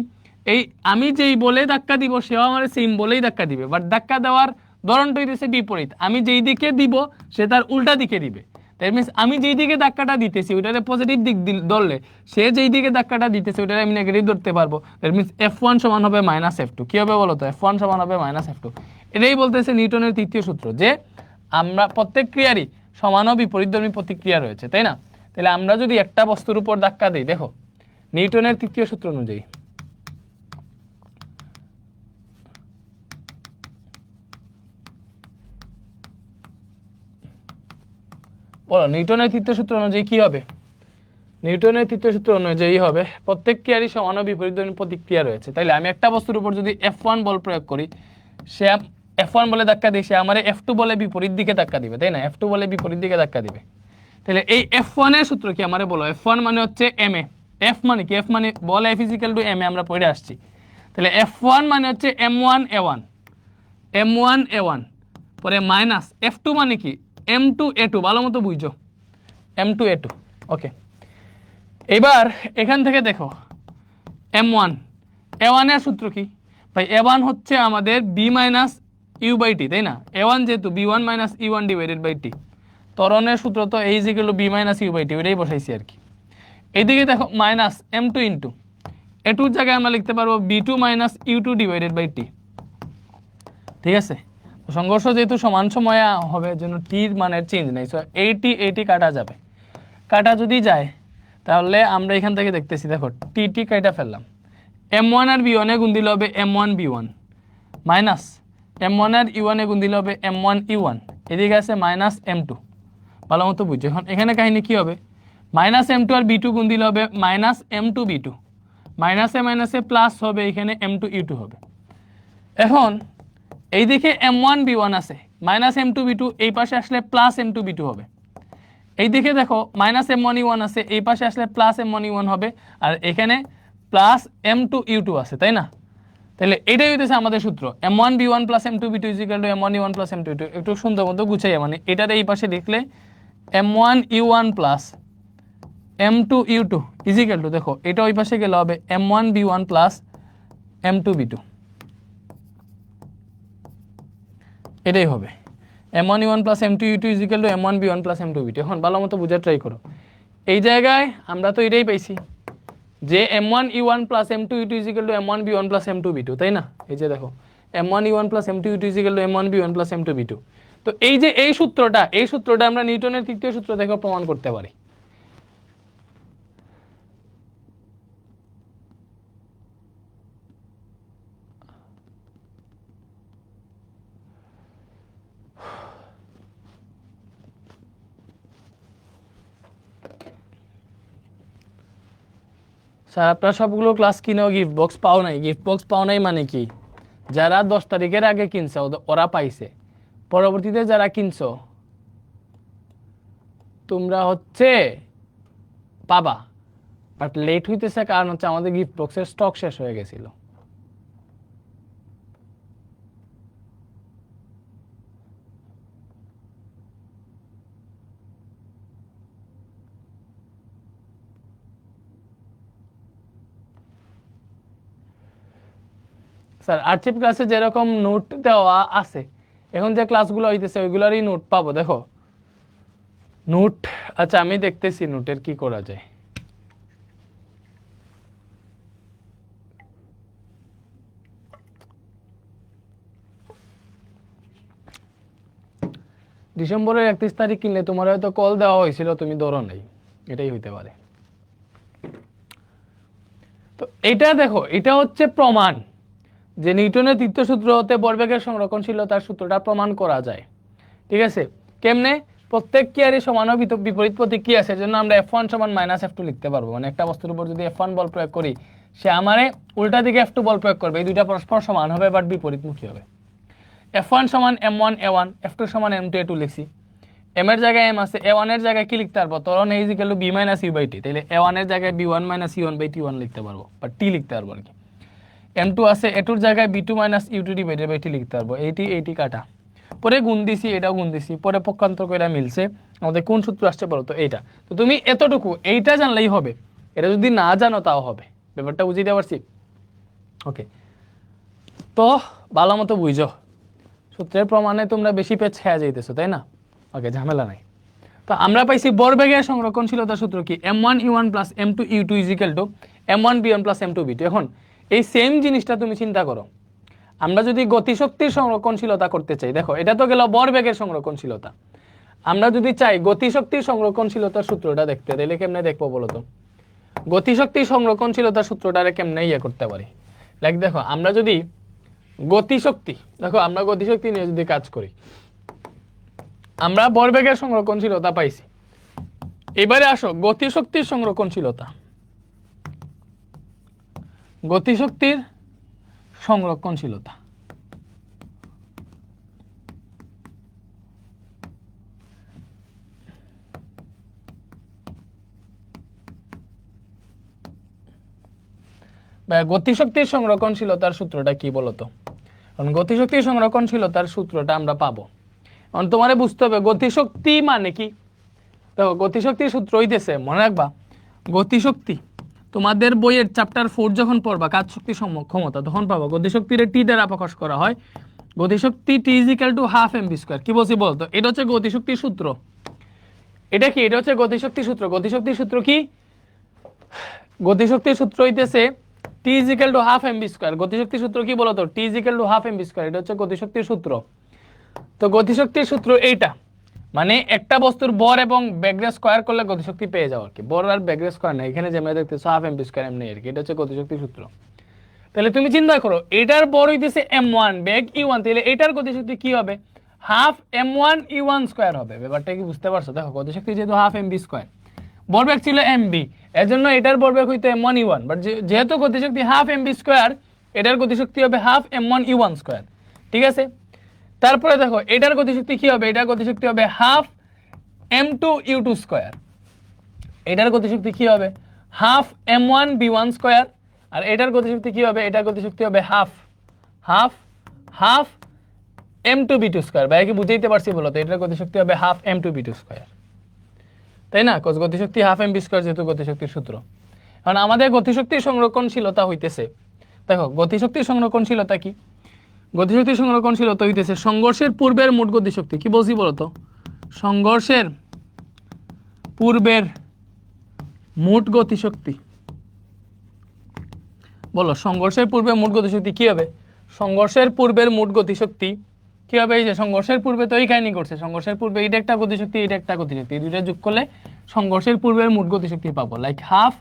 এই আমি যেই বলে ধাক্কা দিব সেও আমার সেম বলেই ধাক্কা দিবে, বাট ধাক্কা দেওয়ার ধরনটা হইতেছে বিপরীত। আমি যেই দিকে দিব সে তার উল্টা দিকে দিবে। দ্যাট মিনস আমি যেই দিকে ধাক্কাটা দিতেছি ওইটারে পজিটিভ দিক ধরলে সে যেই দিকে ধাক্কাটা দিতেছে ওইটারে আমি নেগেটিভ ধরতে পারবো। দ্যাট মিনস f1 সমান হবে মাইনাস f2। কি হবে বলো তো? f1 সমান হবে মাইনাস f2। এটাই বলতেছে নিউটনের তৃতীয় সূত্র, যে আমরা প্রত্যেক ক্রিয়ারই সমান ও বিপরীতধর্মী প্রতিক্রিয়া রয়েছে, তাই না? তাহলে আমরা যদি একটা বস্তুর উপর ধাক্কা দিই, দেখো নিউটনের তৃতীয় সূত্র অনুযায়ী বলো নিউটনের তৃতীয় সূত্র অনুযায়ী কি হবে? নিউটনের তৃতীয় সূত্র অনুযায়ী হবে প্রত্যেক ক্রিয়ারই সমান ও বিপরীতধর্মী প্রতিক্রিয়া রয়েছে। তাইলে আমি একটা বস্তুর উপর যদি f1 বল প্রয়োগ করি, সে f1 বলে ধাক্কা দিই, সে আমার f2 বলে বিপরীত দিকে ধাক্কা দিবে, তাই না? f2 বলে বিপরীত দিকে ধাক্কা দিবে। তাহলে এই f1 এর সূত্র কি আমারে বলো? f1 মানে হচ্ছে ma। f মানে কি? f মানে বল f = ma, আমরা পড়ে আসছি। তাহলে f1 মানে হচ্ছে m1a1 পরে মাইনাস f2 মানে কি? m2a2। ভালো মতো বুঝছো? m2a2। ওকে, এবার এখান থেকে দেখো m1 a1 এর সূত্র কি ভাই? a1 হচ্ছে আমাদের b - u/t, তাই না? a1 যেহেতু b1 - e1 / t, ত্বরণের সূত্র তো a = b - u/t, ওইটাই বসাইছি আর কি। এইদিকে দেখো মাইনাস m2 ইন্টু a2 জায়গায় আমরা লিখতে পারবো b2 - u2 / t, ঠিক আছে? সংঘর্ষ যেহেতু সমান সময়ে হবে জন্য টির মানের চেঞ্জ নেই, সো এইটি কাটা যাবে। কাটা যদি যায় তাহলে আমরা এখান থেকে দেখতেছি, দেখো টি কাটা ফেললাম, M1 আর B1 এ গুণ দিলে হবে M1 B1 মাইনাস M1 আর U1 এ গুণ দিলে হবে M1 U1, এদিকে আছে মাইনাস M2। ভালো মতো বুঝছো। এখন এখানে কাহিনী কি হবে, মাইনাস M2 আর B2 গুণ দিলে হবে মাইনাস M2 B2, মাইনাসে মাইনাসে প্লাস হবে, এখানে M2 U2 হবে। এখন এইদিকে M1 B1 আছে, মাইনাস M2 B2 এই পাশে আসলে প্লাস M2 B2 হবে। এইদিকে দেখো মাইনাস M1 U1 আছে, এই পাশে আসলে প্লাস M1 U1 হবে, আর এখানে প্লাস M2 U2 আছে, তাই না? তাহলে এটাই হইতেছে আমাদের সূত্র, M1 B1 plus M2 B2 equal to M1 U1 plus M2 U2। একটু সুন্দর মতো গুছাইয়া, মানে এটার এই পাশে লিখলে M1 U1 plus M2 U2 equal to, দেখো এটা ওই পাশে গেলে হবে M1 B1 plus M2 B2, এটাই হবে M1 U1 plus M2 U2 equal to M1 B1 plus M2 B2। এখন ভালো মতো বোঝার ট্রাই করো, এই জায়গায় আমরা তো এটাই পাইছি যে M1 U1 plus M2 U2 equal to M1 B1 plus M2 B2, তাই না? এই যে দেখো M1 U1 plus M2 U2 equal to M1 B1 plus M2 B2। তো এই যে এই সূত্রটা আমরা নিউটনের তৃতীয় সূত্র থেকে প্রমাণ করতে পারি। স্যার আপনারা সবগুলো ক্লাস কিনেও গিফট বক্স পাও নাই। গিফট বক্স পাও নাই মানে কি, যারা 10 তারিখের আগে কিনছে ওরা পাইছে, পরবর্তীতে যারা কিনছো তোমরা হচ্ছে পাবা, বাট লেট হইতেছে, কারণ হচ্ছে আমাদের গিফট বক্সের স্টক শেষ হয়ে গেছিল। স্যার আর্চিভ ক্লাসে যেরকম নোট দেওয়া আছে, এখন যে ক্লাসগুলো হইতেছে ওইগুলোরই নোট পাবো। দেখো নোট, আচ্ছা আমি দেখতেছি নোটের কি করা যায়। ডিসেম্বরের 31 তারিখ কিনলে তোমার হয়তো কল দেওয়া হয়েছিল, তুমি ধরো নাই, এটাই হইতে পারে। তো এটা দেখো, এটা হচ্ছে প্রমাণ যে নিউটনের তৃতীয় সূত্র হতে ভরবেগের সংরক্ষণশীলতার সূত্রটা প্রমাণ করা যায়। ঠিক আছে, কেমনে? প্রত্যেক ক্রিয়ারই সমান ও বিপরীত প্রতিক্রিয়া আছে, জন্য আমরা F1 সমান মাইনাস F2 লিখতে পারবো। মানে একটা বস্তুর উপর যদি F1 বল প্রয়োগ করি, সে আমারে উল্টা দিকে F2 বল প্রয়োগ করবে, এই দুইটা পরস্পর সমান হবে বাট বিপরীতমুখী হবে। F1 সমান M1 A1, F2 সমান M2 A2 লিখছি। M এর জায়গায় M আছে, A1 এর জায়গায় কি লিখতে পারবো, ত্বরণ A equal to B minus U by T, তাহলে A1 এর জায়গায় B1 minus U1 by T1 লিখতে পারবো, বা T লিখতে পারবো আর কি। M2 আছে, A2 এর জায়গায় B2 minus U2 divided by T লিখতে পারবো, এইটি কাটা, পরে গুণ দিছি, এটাও গুণ দিছি, পরে পক্ষান্তর করে মিলছে। আমাদের কোন সূত্র আসছে বলো তো? এইটা। তো তুমি এতটুকু এইটা জানলেই হবে, এটা যদি না জানো তাও হবে। ব্যাপারটা বুঝিয়ে দিতে পারছি? ওকে, তো ভালো মতো বুঝো, সূত্রের প্রমাণে তোমরা বেশি পেজ খেয়া যাইতেছো, তাই না? ওকে, ঝামেলা নাই। তো আমরা পাইছি ভরবেগের সংরক্ষণশীলতার সূত্র কি, M1 U1 plus M2 U2 equal to M1 B1 plus M2 B2। এখন এই সেম জিনিসটা তুমি চিন্তা করো, আমরা যদি গতিশক্তির সংরক্ষণশীলতা করতে চাই, দেখো এটা তো গেল ভরবেগের সংরক্ষণশীলতা, আমরা যদি চাই গতিশক্তির সংরক্ষণশীলতার সূত্রটা দেখতে, তাহলে কেমনে দেখবো বলো তো? গতিশক্তির সংরক্ষণশীলতার সূত্রটারে কেমনে ইয়ে করতে পারি, লাইক দেখো আমরা যদি গতিশক্তি, দেখো আমরা গতিশক্তি নিয়ে যদি কাজ করি, আমরা ভরবেগের সংরক্ষণশীলতা পাইছি, এবারে আসো গতিশক্তির সংরক্ষণশীলতা। গতিশক্তির সংরক্ষণশীলতা, গতিশক্তির সংরক্ষণশীলতার সূত্রটা কি বলতো? কারণ গতিশক্তির সংরক্ষণশীলতার সূত্রটা আমরা পাবো, কারণ তোমারে বুঝতে হবে গতিশক্তি মানে কি। দেখো গতিশক্তির সূত্র হইতেছে, মনে রাখবা, গতিশক্তি তোমাদের বইয়ের চ্যাপ্টার 4 যখন পড়বা কাজ শক্তি ক্ষমতা, তখন পাবো গতিশক্তির টি দ্বারা প্রকাশ করা হয়। গতিশক্তি T is equal to half m v square. কি বলছি বলতো? এটা হচ্ছে গতিশক্তির সূত্র। এটা কি? এটা হচ্ছে গতিশক্তির সূত্র। গতিশক্তির সূত্র কি? গতিশক্তির সূত্র হইতেছে T is equal to half m v square. গতিশক্তির সূত্র কি বলতো? T is equal to half m v square. এটা হচ্ছে গতিশক্তির সূত্র। তো গতিশক্তির সূত্র এইটা, মানে একটা বস্তুর ভর এবং বেগের স্কয়ার করলে গতিশক্তি পেয়ে যাও আর কি। ভর আর বেগের স্কয়ার না, এখানে যেমন দেখতেছো হাফ এম ভি স্কয়ার এমনি আর কি, এটা হচ্ছে গতিশক্তির সূত্র। তাহলে তুমি চিন্তা করো, এটার ভর হইতেছে m1, বেগ e1, তাহলে এটার গতিশক্তি কি হবে? হাফ m1 e1 স্কয়ার হবে। ব্যাপারটা কি বুঝতে পারছো? দেখো গতিশক্তি যেহেতু হাফ এম ভি স্কয়ার, ভরবেগ ছিল mb, এর জন্য এটার ভরবেগ হইতো m1 e1, বাট যেহেতু গতিশক্তি হাফ এম ভি স্কয়ার, এটার গতিশক্তি হবে হাফ m1 e1 স্কয়ার। ঠিক আছে, তারপরে দেখো এটার গতিশক্তি কি হবে? এটার গতিশক্তি হবে হাফ m2 u2 স্কয়ার। এটার গতিশক্তি কি হবে? Half m1 b1 square. আর এটার গতিশক্তি কি হবে? এটার গতিশক্তি হবে half half half m2 b2 square. ভাই কি বুঝাইতে পারছি বলো তো? এটার গতিশক্তি হবে হাফ m2 b2 স্কয়ার, তাই না? কজ গতিশক্তি হাফ এম বি স্কয়ার যেহেতু গতিশক্তির সূত্র। কারণ আমাদের গতিশক্তির সংরক্ষণশীলতা হইতেছে, দেখো গতিশক্তির সংরক্ষণশীলতা কি? গতিশক্তির সংরক্ষণশীলতা হইতেছে সংঘর্ষের পূর্বের মোট গতিশক্তি। কি বলছি বলো তো? সংঘর্ষের পূর্বের মোট গতিশক্তি। বলো সংঘর্ষের পূর্বে মোট গতিশক্তি কি হবে? সংঘর্ষের পূর্বের মোট গতিশক্তি কি হবে? এই যে সংঘর্ষের পূর্বে তো এই কাহিনী করছে, সংঘর্ষের পূর্বে এটা একটা গতিশক্তি, এটা একটা গতিশক্তি, এই দুইটা যোগ করলে সংঘর্ষের পূর্বের মোট গতিশক্তি পাবো, like half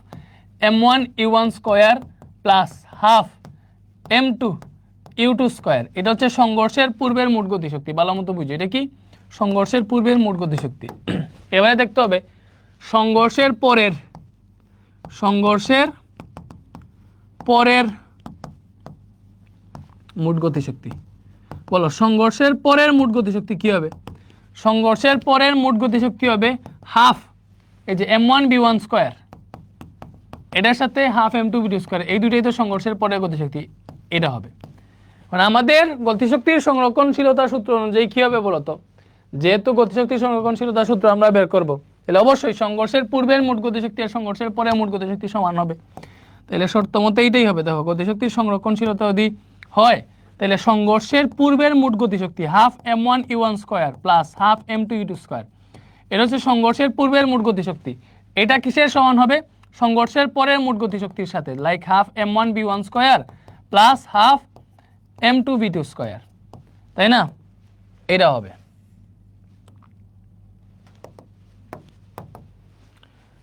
m1 u1 square plus half m2 u2 square. এটা হচ্ছে সংঘর্ষের পূর্বের মোট গতিশক্তি। ভালো মতো বুঝো, এটা কি? সংঘর্ষের পূর্বের মোট গতিশক্তি। এবারে দেখতে হবে সংঘর্ষের পরের মোট গতিশক্তি। বলো সংঘর্ষের পরের মোট গতিশক্তি কি হবে? সংঘর্ষের পরের মোট গতিশক্তি হবে হাফ এই যে m1 b1 স্কয়ার, এটার সাথে হাফ m2 b2 স্কয়ার, এই দুটোই তো সংঘর্ষের পরের গতিশক্তি, এটা হবে। মানে আমাদের গতিশক্তির সংরক্ষণশীলতা সূত্র অনুযায়ী কি হবে বলো তো? যেহেতু গতিশক্তির সংরক্ষণশীলতা সূত্র আমরা বের করব, তাহলে অবশ্যই সংঘর্ষের পূর্বের মোট গতিশক্তি আর সংঘর্ষের পরের মোট গতিশক্তি সমান হবে। তাহলে শর্ত মতে এইটাই হবে। দেখো গতিশক্তির সংরক্ষণশীলতা যদি হয়, তাহলে সংঘর্ষের পূর্বের মোট গতিশক্তি half m1 e1 square plus half m2 e2 square, এটা হচ্ছে সংঘর্ষের পূর্বের মোট গতিশক্তি। এটা কিসের সমান হবে? সংঘর্ষের পরের মোট গতিশক্তির সাথে, like half m1 b1 square plus half m2 b2 square, তাই না? এটা হবে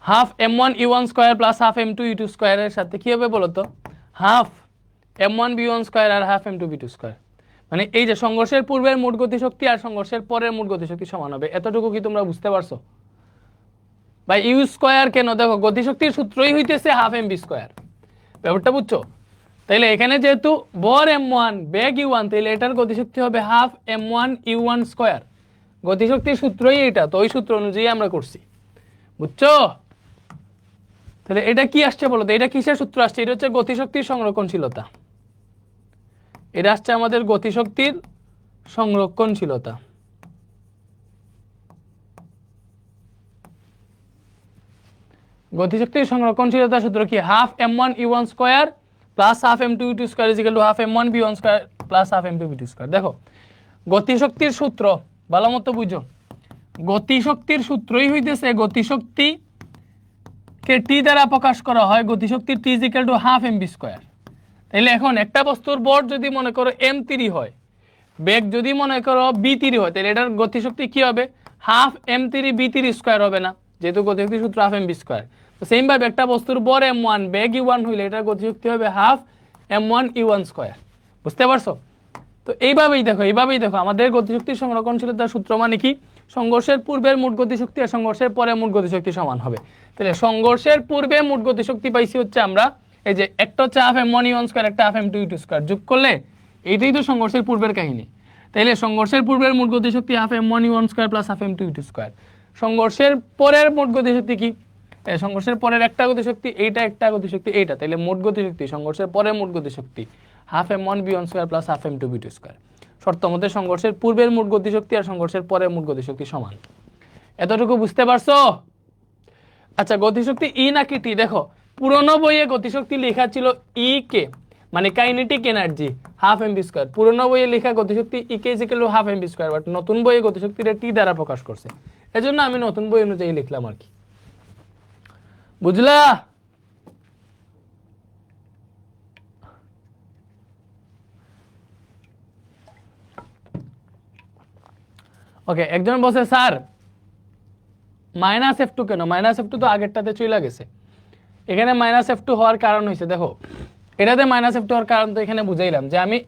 half m1 e1 square plus half m2 e2 স্কয়ারের সাথে কি হবে বলো তো? হাফ m1 b1 স্কয়ার আর হাফ m2 b2 স্কয়ার। মানে এই যে সংঘর্ষের পূর্বের মোট গতিশক্তি আর সংঘর্ষের পরের মোট গতিশক্তি সমান হবে। এতটুকু কি তোমরা বুঝতে পারছো? বা ইউ স্কয়ার কেন? দেখো গতিশক্তির সূত্রই হইতেছে হাফ এম বি স্কয়ার। ব্যাপারটা বুঝছো? তাইলে এখানে যেহেতু ভর m1 বেগ u1, তাইলে এটার গতিশক্তি হবে হাফ m1 u1 স্কয়ার। গতিশক্তির সূত্রই এটা, তো ওই সূত্র অনুযায়ী আমরা করছি, বুঝছো? তাহলে এটা কি আসছে বলো তো? এটা কিসের সূত্র আসছে? এটা হচ্ছে গতিশক্তির সংরক্ষণশীলতা। এটা আসছে আমাদের গতিশক্তির সংরক্ষণশীলতা। গতিশক্তির সংরক্ষণশীলতা সূত্র কি? Half m1 e1 square plus half m2 e2 square is equal to half m1 b1 square plus half m2 b2 square. দেখো গতিশক্তির সূত্র ভালো মতো বুঝো, গতিশক্তির সূত্রই হইতেছে গতিশক্তিকে টি দ্বারা প্রকাশ করা হয়, গতিশক্তির T is equal to half m b square. তাহলে এখন একটা বস্তুর ভর যদি মনে করো m3 হয়, বেগ যদি মনে করো b3 হয়, তাহলে এটার গতিশক্তি কি হবে? হাফ m3 b3 স্কয়ার হবে না? যেহেতু গতিশক্তির সূত্র হাফ এম বি স্কয়ার। তো সেম ভাবে একটা বস্তুর ভর m1 বেগ u1 হইলে এটার গতিশক্তি হবে হাফ m1 e1 স্কয়ার। বুঝতে পারছো? তো এইভাবেই দেখো আমাদের গতিশক্তির সংরক্ষণশীলতার সূত্র মানে কি? সংঘর্ষের পূর্বের মোট গতিশক্তি আর সংঘর্ষের পরে মোট গতিশক্তি সমান হবে। তাহলে সংঘর্ষের পূর্বে মোট গতিশক্তি পাইছি হচ্ছে আমরা এই যে একটা হচ্ছে হাফ m1 e1 স্কয়ার, একটা হাফ m2 e2 স্কয়ার, যোগ করলে এইটাই তো সংঘর্ষের পূর্বের কাহিনী। তাহলে সংঘর্ষের পূর্বের মোট গতিশক্তি half m1 e1 square plus half m2 e2 square. সংঘর্ষের পরের মোট গতিশক্তি কি? সংঘর্ষের পরের একটা গতিশক্তি এইটা, একটা গতিশক্তি এইটা, তাহলে মোট গতিশক্তি সংঘর্ষের পরের মোট গতিশক্তি half m1 b1 square plus half m2 b2 square. শর্ত মতে সংঘর্ষের পূর্বের মোট গতিশক্তি আর সংঘর্ষের পরের মোট গতিশক্তি সমান। এতটুকু বুঝতে পারছো? আচ্ছা গতিশক্তি ই নাকি টি? দেখো পুরনো বইয়ে গতিশক্তি লেখা ছিল ই কে, মানে kinetic energy half m b square. পুরনো বইয়ে লেখা গতিশক্তি E K is equal to half m b square, but নতুন বইয়ে গতিশক্তিটা টি দ্বারা প্রকাশ করছে, এজন্য আমি নতুন বই অনুযায়ী লিখলাম আর কি। বুঝলা? ওকে, একজন বলছে স্যার -f2 কেন? -f2 তো আগেরটাতে চলে গেছে। এখানে -f2 হওয়ার কারণ হয়েছে, দেখো এটাতে -f2 হওয়ার কারণ তো এখানে বুঝাইলাম যে আমি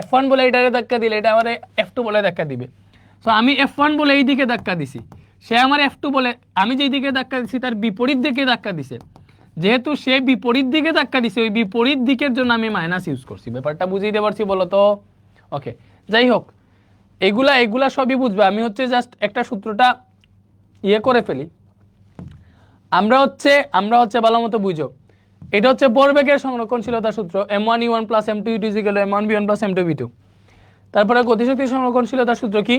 f1 বলে এটারে ধাক্কা দিলে এটা আমার f2 বলে ধাক্কা দিবে। সো আমি f1 বলে এই দিকে ধাক্কা দিছি, সে আমার f2 বলে, আমি যেই দিকে ধাক্কা দিছি তার বিপরীত দিকে ধাক্কা দিছে, যেহেতু সে বিপরীত দিকে ধাক্কা দিছে ওই বিপরীত দিকের জন্য আমি মাইনাস ইউজ করছি। ব্যাপারটা বুঝিয়ে পারছি বলো তো? ওকে, যাই হোক, এগুলা সবই বুঝবে, আমি হচ্ছে জাস্ট একটা সূত্রটা ইয়ে করে ফেলি। আমরা হচ্ছে ভালো মতো বুঝো, এটা হচ্ছে ভরবেগের সংরক্ষণশীলতা সূত্র m1u1 + m2u2 = m1v1 + m2v2। তারপরে গতিশক্তি সংরক্ষণশীলতার সূত্র কি?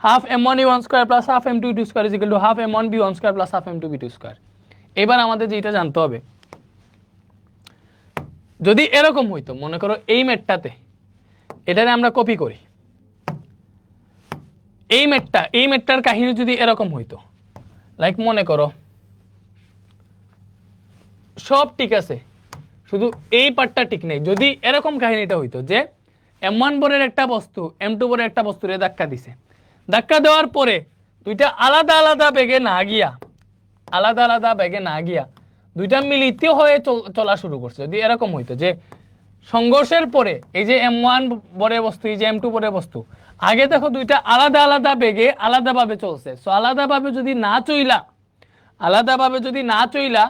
Half m1u1 square plus half m2u2 square = half m1v1 square plus half m2v2 square. এবার আমাদের যেটা জানতে হবে, যদি এরকম হইতো, মনে করো এই ম্যাটটাতে, এটারে আমরা কপি করি, এই ম্যাটটার কাহিনী যদি এরকম হইতো, লাইক মনে করো সব ঠিক আছে, শুধু এই পার্টটা ঠিক নেই, যদি এরকম কাহিনীটা হইতো যে m1 বরের একটা বস্তু m2 বরের একটা বস্তুরে ধাক্কা দিছে, ধাক্কা দেওয়ার পরে দুইটা আলাদা আলাদা বেগে না গিয়া দুইটা মিলিত হয়ে চলা শুরু করছে, যদি এরকম হইতো যে সংঘর্ষের পরে এই যে m1 বরের বস্তু, এই যে m2 বরের বস্তু, আগে দেখো দুইটা আলাদা আলাদা বেগে আলাদাভাবে চলছে, সো আলাদাভাবে যদি না চইলা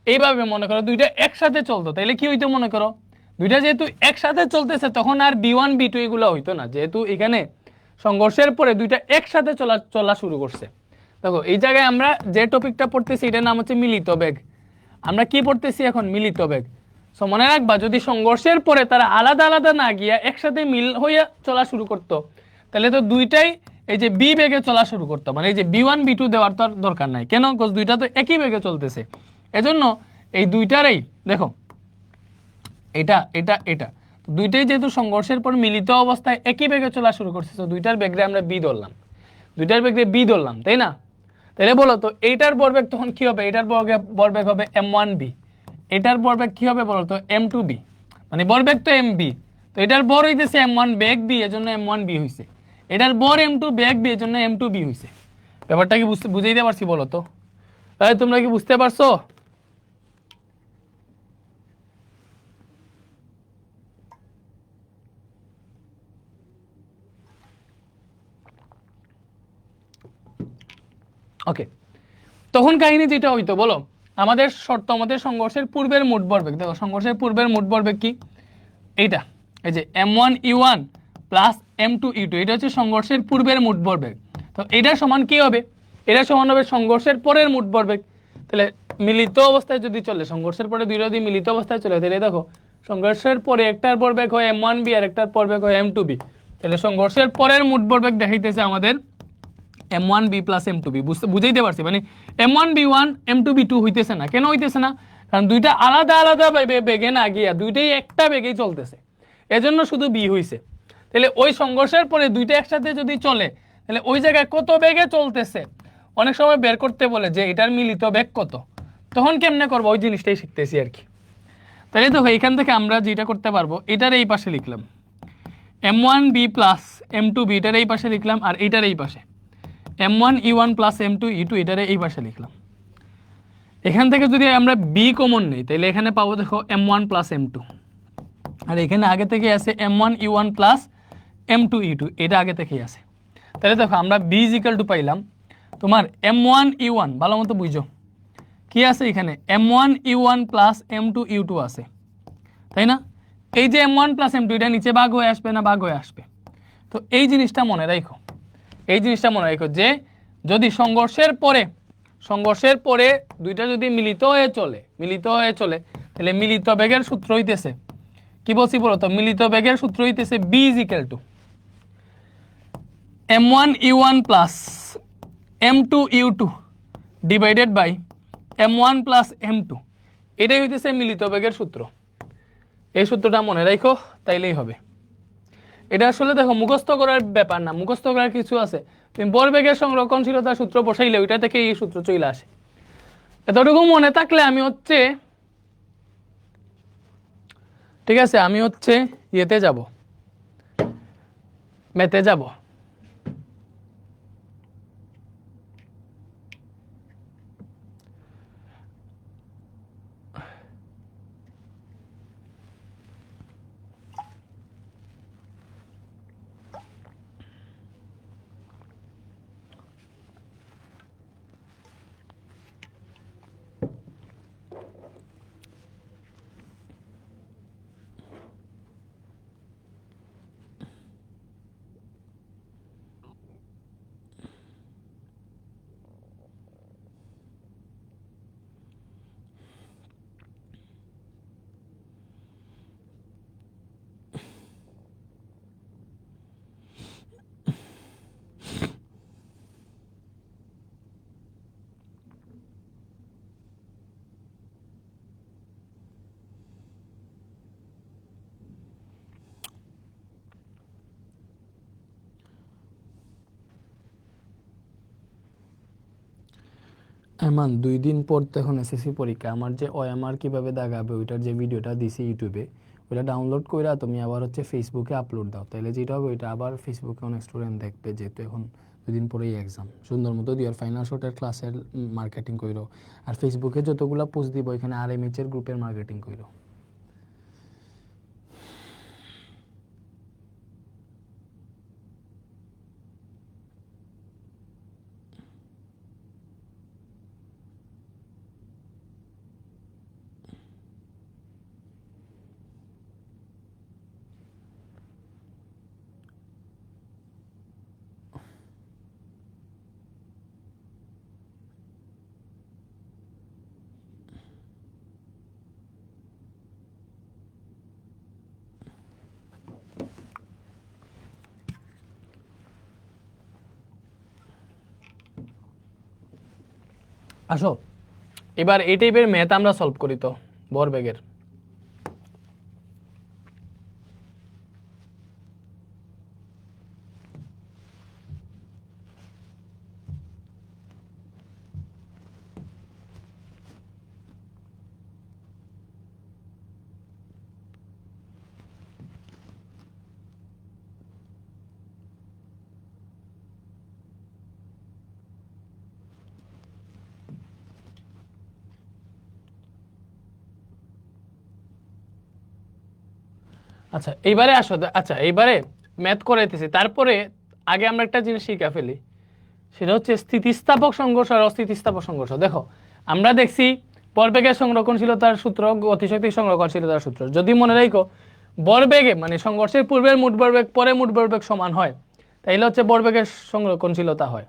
এইভাবে মনে করো দুইটা একসাথে চলতো, তাহলে কি হইতো? মনে করো দুইটা যেহেতু একসাথে চলতেছে তখন আর b1 b2 এগুলো হইতো না, যেহেতু এখানে সংঘর্ষের পরে দুইটা একসাথে চলা শুরু করছে। দেখো এই জায়গায় আমরা যে টপিকটা পড়তেছি এটার নাম হচ্ছে মিলিত বেগ। আমরা কি পড়তেছি এখন? মিলিত বেগ। সো মনে রাখবা, যদি সংঘর্ষের পরে তারা আলাদা আলাদা না গিয়া একসাথে মিল হইয়া চলা শুরু করতো, তাহলে তো দুইটাই এই যে বি বেগে চলা শুরু করতো, মানে এই যে b1 b2 দেওয়ার তো দরকার নাই, কেন? বিকজ দুইটা তো একই বেগে চলতেছে। এজন্য এই দুইটারই দেখো, এটা এটা এটা দুইটাই যেহেতু সংঘর্ষের পর মিলিত অবস্থায় একই বেগে চলা শুরু করছে, তো দুইটার বেগে আমরা বি ধরলাম, তাই না? তাহলে বলো তো এইটার ভরবেগ তখন কি হবে? এটার ভরবেগ হবে m1b, এটার ভরবেগ কি হবে বলো তো? m2b, মানে ভরবেগ তো mb, তো এটার ভর হইতেছে m1 বেগ b, এজন্য m1b হইছে, এটার ভর m2 বেগ b, এজন্য m2b হইছে। ব্যাপারটা কি বুঝাইতে পারছি বলো তো? তাই তোমরা কি বুঝতে পারছো? ওকে, তখন কাহিনী যেটা হইতো বলো, আমাদের শর্ত, আমাদের সংঘর্ষের পূর্বের মোট ভরবেগ, দেখো সংঘর্ষের পূর্বের মোট ভরবেগ কি? এইটা, এই যে m1u1 প্লাস m2u2, এটা হচ্ছে সংঘর্ষের পূর্বের মোট ভরবেগ। তো এটা সমান কি হবে? এটা সমান হবে সংঘর্ষের পরের মোট ভরবেগ। তাহলে মিলিত অবস্থায় যদি চলে, সংঘর্ষের পরে দুইটা যদি মিলিত অবস্থায় চলে, তাহলে দেখো সংঘর্ষের পরে একটার ভরবেগ হয় m1b আর একটার ভরবেগ হয় m2b, তাহলে সংঘর্ষের পরের মোট ভরবেগ দেখাইতেছে আমাদের m1b প্লাস m2b। বুঝাইতে পারছি? মানে m1b1 m2b2 হইতেছে না, কেন হইতেছে না? কারণ দুইটা আলাদা আলাদা বেগে না গিয়া দুইটাই একটা বেগেই চলতেছে, এজন্য শুধু বি হইছে। তাহলে ওই সংঘর্ষের পরে দুইটা একসাথে যদি চলে, তাহলে ওই জায়গায় কত বেগে চলতেছে অনেক সময় বের করতে বলে যে এটার মিলিত বেগ কত, তখন কেমনে করবো ওই জিনিসটাই শিখতেছি আর কি। তাহলে দেখো এইখান থেকে আমরা যেটা করতে পারবো, এটার এই পাশে লিখলাম m1b প্লাস m2b, এটার এই পাশে লিখলাম, আর এইটার এই পাশে m1e1 প্লাস m2e2, এটার এই পাশে লিখলাম। এখান থেকে যদি আমরা বি কমন নেই, তাহলে এখানে পাবো দেখো m1 প্লাস m2, আর এখানে আগে থেকে আছে m1e1 প্লাস m2e2, এটা আগে থেকেই আছে। তাহলে দেখো আমরা b ইকুয়াল টু পাইলাম তোমার m1e1, ভালো মতো বুঝো কি আছে এখানে, m1e1 প্লাস m2e2 আছে, তাই না? এই যে m1 প্লাস m2, এটা নিচে ভাগ হয়ে আসবে না? ভাগ হয়ে আসবে। তো এই জিনিসটা মনে রাখো, যে যদি সংঘর্ষের পরে দুইটা যদি মিলিত হয়ে চলে, তাহলে মিলিত বেগের সূত্র হইতেছে কি? বলছি বলো তো? মিলিত বেগের সূত্র হইতেছে b equal to m1e1 plus m2u2 divided by m1 plus m2, এটাই হইতেছে মিলিত বেগের সূত্র। এই সূত্রটা মনে রাখো, তাইলেই হবে। এটা আসলে দেখো মুখস্থ করার ব্যাপার না, মুখস্থ করার কিছু আছে। তুমি ভরবেগের সংরক্ষণশীলতার সূত্র বসাইলে ওইটা থেকে এই সূত্র চলে আসে। এতটুকু মনে থাকলে আমি হচ্ছে ঠিক আছে, আমি হচ্ছে ইয়েতে যাব, ম্যাথে যাব। এমান 2 দিন পর তো এখন এসএসসি পরীক্ষা, আমার যে ওএমআর কিভাবে দাগাবে ওইটার যে ভিডিওটা দিছি ইউটিউবে, ওইটা ডাউনলোড কইরা তুমি আবার হচ্ছে ফেসবুকে আপলোড দাও, তাহলে যেটা হবে ওইটা আবার ফেসবুকে অনেক স্টুডেন্ট দেখবে, যেহেতু এখন 2 দিন পরেই এক্সাম। সুন্দর মতো দিও, আর ফাইনাল শটের ক্লাসের মার্কেটিং কইরো, আর ফেসবুকে যতগুলা পোস্ট দিব এখানে আরএমএইচ এর গ্রুপের মার্কেটিং কইরো। আসো এবার এই টাইপের ম্যাথ আমরা সলভ করি তো ভরবেগের। আচ্ছা এইবারে আসো, আচ্ছা এইবারে ম্যাথ করাইতেছি, তারপরে আগে আমরা একটা জিনিস শিখে ফেলি, সেটা হচ্ছে স্থিতিস্থাপক সংঘর্ষ আর অস্থিতিস্থাপক সংঘর্ষ। দেখো আমরা দেখছি ভরবেগের সংরক্ষণশীলতার সূত্র, গতিশক্তির সংরক্ষণশীলতার সূত্র। যদি মনে রাখো ভরবেগে মানে সংঘর্ষের পূর্বের মোট ভরবেগ পরে মোট ভরবেগ সমান হয়, তাইলে হচ্ছে ভরবেগের সংরক্ষণশীলতা হয়।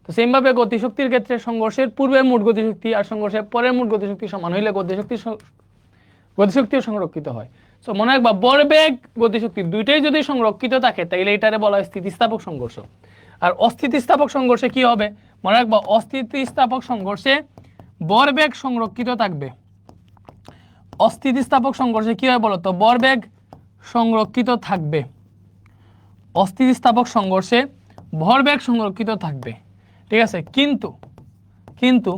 তো সেমভাবে গতিশক্তির ক্ষেত্রে সংঘর্ষের পূর্বের মোট গতিশক্তি আর সংঘর্ষের পরের মোট গতিশক্তি সমান হইলে গতিশক্তিও সংরক্ষিত হয়। সো মনে রাখবা ভরবেগ গতিশক্তি দুইটাই যদি সংরক্ষিত থাকে তাইলে এটারে বলা হয় স্থিতিস্থাপক সংঘর্ষ। আর অস্থিতিস্থাপক সংঘর্ষে কি হবে, মনে রাখবা অস্থিতিস্থাপক সংঘর্ষে ভরবেগ সংরক্ষিত থাকবে। অস্থিতিস্থাপক সংঘর্ষে কি হয় বলতো, ভরবেগ সংরক্ষিত থাকবে। অস্থিতিস্থাপক সংঘর্ষে ভরবেগ সংরক্ষিত থাকবে, ঠিক আছে। কিন্তু কিন্তু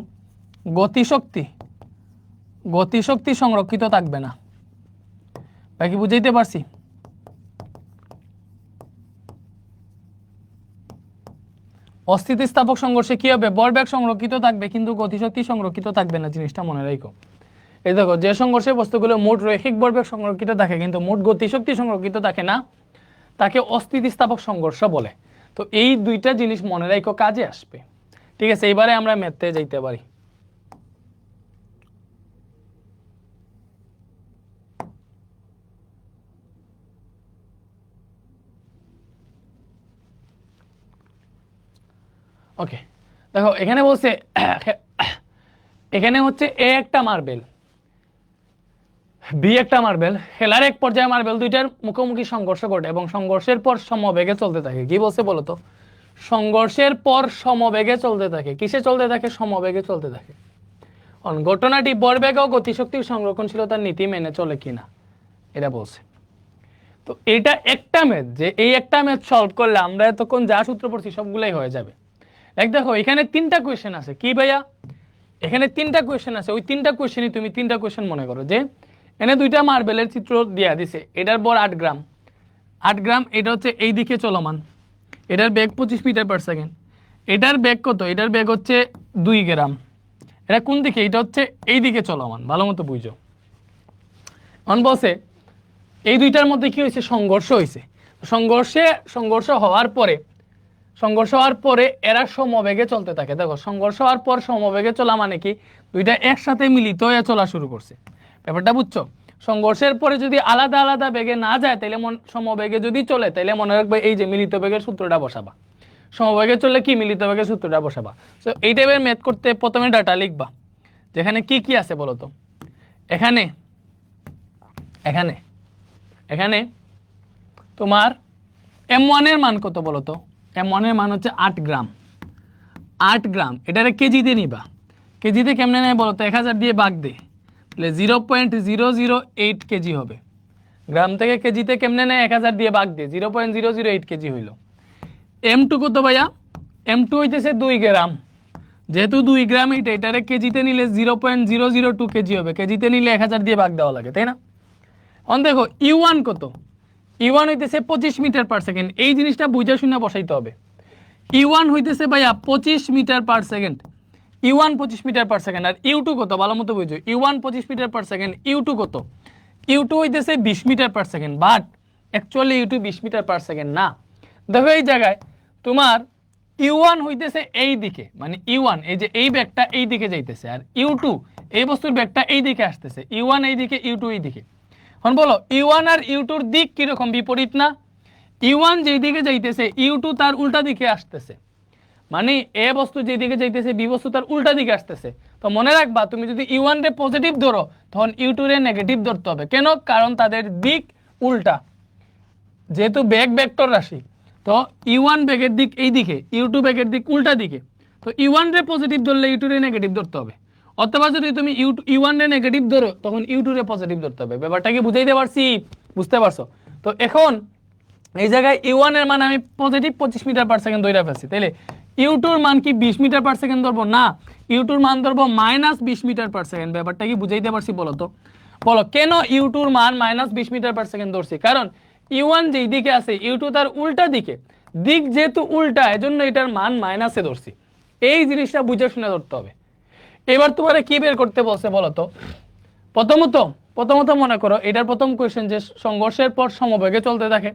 গতিশক্তি সংরক্ষিত থাকবে না। বাকি বুঝাইতে পারছি? অস্থিতিস্থাপক সংঘর্ষে কি হবে, ভরবেগ সংরক্ষিত থাকবে কিন্তু গতিশক্তি সংরক্ষিত থাকবে না, জিনিসটা মনে রাখো। এই দেখো যে সংঘর্ষের বস্তুগুলো মোট রৈখিক ভরবেগ সংরক্ষিত থাকে কিন্তু মোট গতিশক্তি সংরক্ষিত থাকে না, তাকে অস্থিতিস্থাপক সংঘর্ষ বলে। তো এই দুইটা জিনিস মনে রাখো, কাজে আসবে, ঠিক আছে। এবারে আমরা ম্যাথে যাইতে পারি। ওকে দেখো এখানে বলছে, এখানে হচ্ছে এ একটা মার্বেল, বি একটা মার্বেল, খেলার এক পর্যায়ে মার্বেল দুইটার মুখোমুখি সংঘর্ষ ঘটে এবং সংঘর্ষের পর সমবেগে চলতে থাকে। কি বলছে বলতো, সংঘর্ষের পর সমবেগে চলতে থাকে। কিসে চলতে থাকে, সমবেগে চলতে থাকে। ঘটনাটি ভরবেগ ও গতিশক্তির সংরক্ষণশীলতার নীতি মেনে চলে কিনা এটা বলছে। তো এটা একটা ম্যাথ, যে এই একটা ম্যাথ সলভ করলে আমরা এতক্ষণ যা সূত্র পড়ছি সবগুলাই হয়ে যাবে। দেখো এখানে 3টা কোয়েশ্চেন আছে। কি ভাইয়া, এখানে 3টা কোয়েশ্চেন আছে। ওই 3টা কোয়েশ্চেনই তুমি 3টা কোয়েশ্চেন মনে করো। যে এনে দুইটা মার্বেলের চিত্র দিয়া দিছে, এটার বর 8 গ্রাম, 8 গ্রাম, এটা হচ্ছে এই দিকে চলমান, এটার বেগ 25 মিটার পার সেকেন্ড। এটার বেগ কত, এটার বেগ হচ্ছে 2 গ্রাম। এটা কোন দিকে, এটা হচ্ছে এই দিকে চলমান, ভালো মতো বুঝো। অন বসে এই দুইটার মধ্যে কি হয়েছে, সংঘর্ষ হয়েছে। সংঘর্ষ হওয়ার পরে এরা সমবেগে চলতে থাকে। দেখো সংঘর্ষ হওয়ার পর সমবেগে চলা মানে কি, দুইটা একসাথে মিলিত হয়ে চলা শুরু করছে। ব্যাপারটা বুঝছো? সংঘর্ষের পরে যদি আলাদা আলাদা বেগে না যায় তাহলে সমবেগে যদি চলে তাহলে মনে রাখবে এই যে মিলিত বেগের সূত্রটা বসাবা। সমবেগে চললে কি, মিলিত বেগের সূত্রটা বসাবা। সো এই টাইপের ম্যাথ করতে প্রথমে ডাটা লিখবা, যেখানে কি কি আছে বলতো। এখানে এখানে এখানে তোমার M1 এর মান কত বলতো, M1 এর মান হচ্ছে 8 গ্রাম। 8 গ্রাম এটারে কেজিতে নিবা। কেজিতে কেমনে নেয় বলতো, 1000 দিয়ে ভাগ দে, তাহলে 0.008 কেজি হবে। গ্রাম থেকে কেজিতে কেমনে নেয়, 1000 দিয়ে ভাগ দে, 0.008 কেজি হইল। M2 কত ভাইয়া, M2 হইতেছে 2 গ্রাম। যেহেতু 2 গ্রাম এটারে কেজিতে নিলে 0.002 কেজি হবে, কেজিতে নিলে 1000 দিয়ে ভাগ দেওয়া লাগে, তাই না? এখন দেখো ইউ1 কত, ইউ1 হইতেছে 25 মিটার পার সেকেন্ড। এই জিনিসটা বুঝা শুনে বসাইতে হবে। ইউ1 হইতেছে ভাইয়া 25 metre per second, u one 25 metre per second. আর ইউ2 কত ভালো মতো বুঝো, ইউ1 25 মিটার পার সেকেন্ড, ইউ2 কত, ইউ2 হইতেছে 20 metre per second, but actually u two 20 metre per second না। দেখো এই জায়গায় তোমার ইউ1 হইতেছে এই দিকে, মানে ইউ1 এই যে এই ব্যাগটা এই দিকে যাইতেছে, আর ইউ2 এই বস্তুর ব্যাগটা এই দিকে আসতেছে, ইউ1 এই দিকে, ইউ2 এই দিকে। এখন বলো ইউ1 আর ইউ2 দিক কিরকম, বিপরীত না? ইউ1 যেই দিকে যাইতেছে ইউ2 তার উল্টা দিকে আসতেছে, মানে এ বস্তু যেদিকে যাইতেছে বি বস্তু তার উল্টা দিকে আসতেছে। তো মনে রাখবা তুমি যদি ইউ1 রে পজিটিভ ধরো তখন ইউ2 রে নেগেটিভ ধরতে হবে। কেন? কারণ তাদের দিক উল্টা, যেহেতু বেগ ভেক্টর রাশি। তো ইউ1 বেগের দিক এই দিকে, ইউ2 বেগের দিক উল্টা দিকে। তো ইউ1 রে পজিটিভ ধরলে ইউ2 রে নেগেটিভ ধরতে হবে, অথবা যদি তুমি ইউ1 রে নেগেটিভ ধরো তখন ইউ2 রে পজিটিভ ধরতে হবে। ব্যাপারটা কি বুঝাইতে পারছি? বুঝতে পারছো? তো এখন এই জায়গায় ইউ1 এর মান আমি পজিটিভ 25 মিটার পার সেকেন্ড ধরে ফেলছি, তাইলে ইউ2 মান কি 20 মিটার পার সেকেন্ড ধরবো? না, ইউ2 মান ধরবো -20 মিটার পার সেকেন্ড। ব্যাপারটা কি বুঝাইতে পারছি বলো তো? বলো কেন ইউ2 মান -20 মিটার পার সেকেন্ড ধরছি? কারণ ইউ1 যেই দিকে আছে ইউ2 তার উল্টা দিকে, দিক যেহেতু উল্টা এজন্য এটার মান মাইনাসে ধরছি। এই জিনিসটা বুঝে শুনে ধরতে হবে। এবার তোমার কি বের করতে বলছে বলো তো? প্রথমত মনে করো এটার প্রথম কোয়েশ্চেন যে সংঘর্ষের পর সমবেগে চলতে থাকে।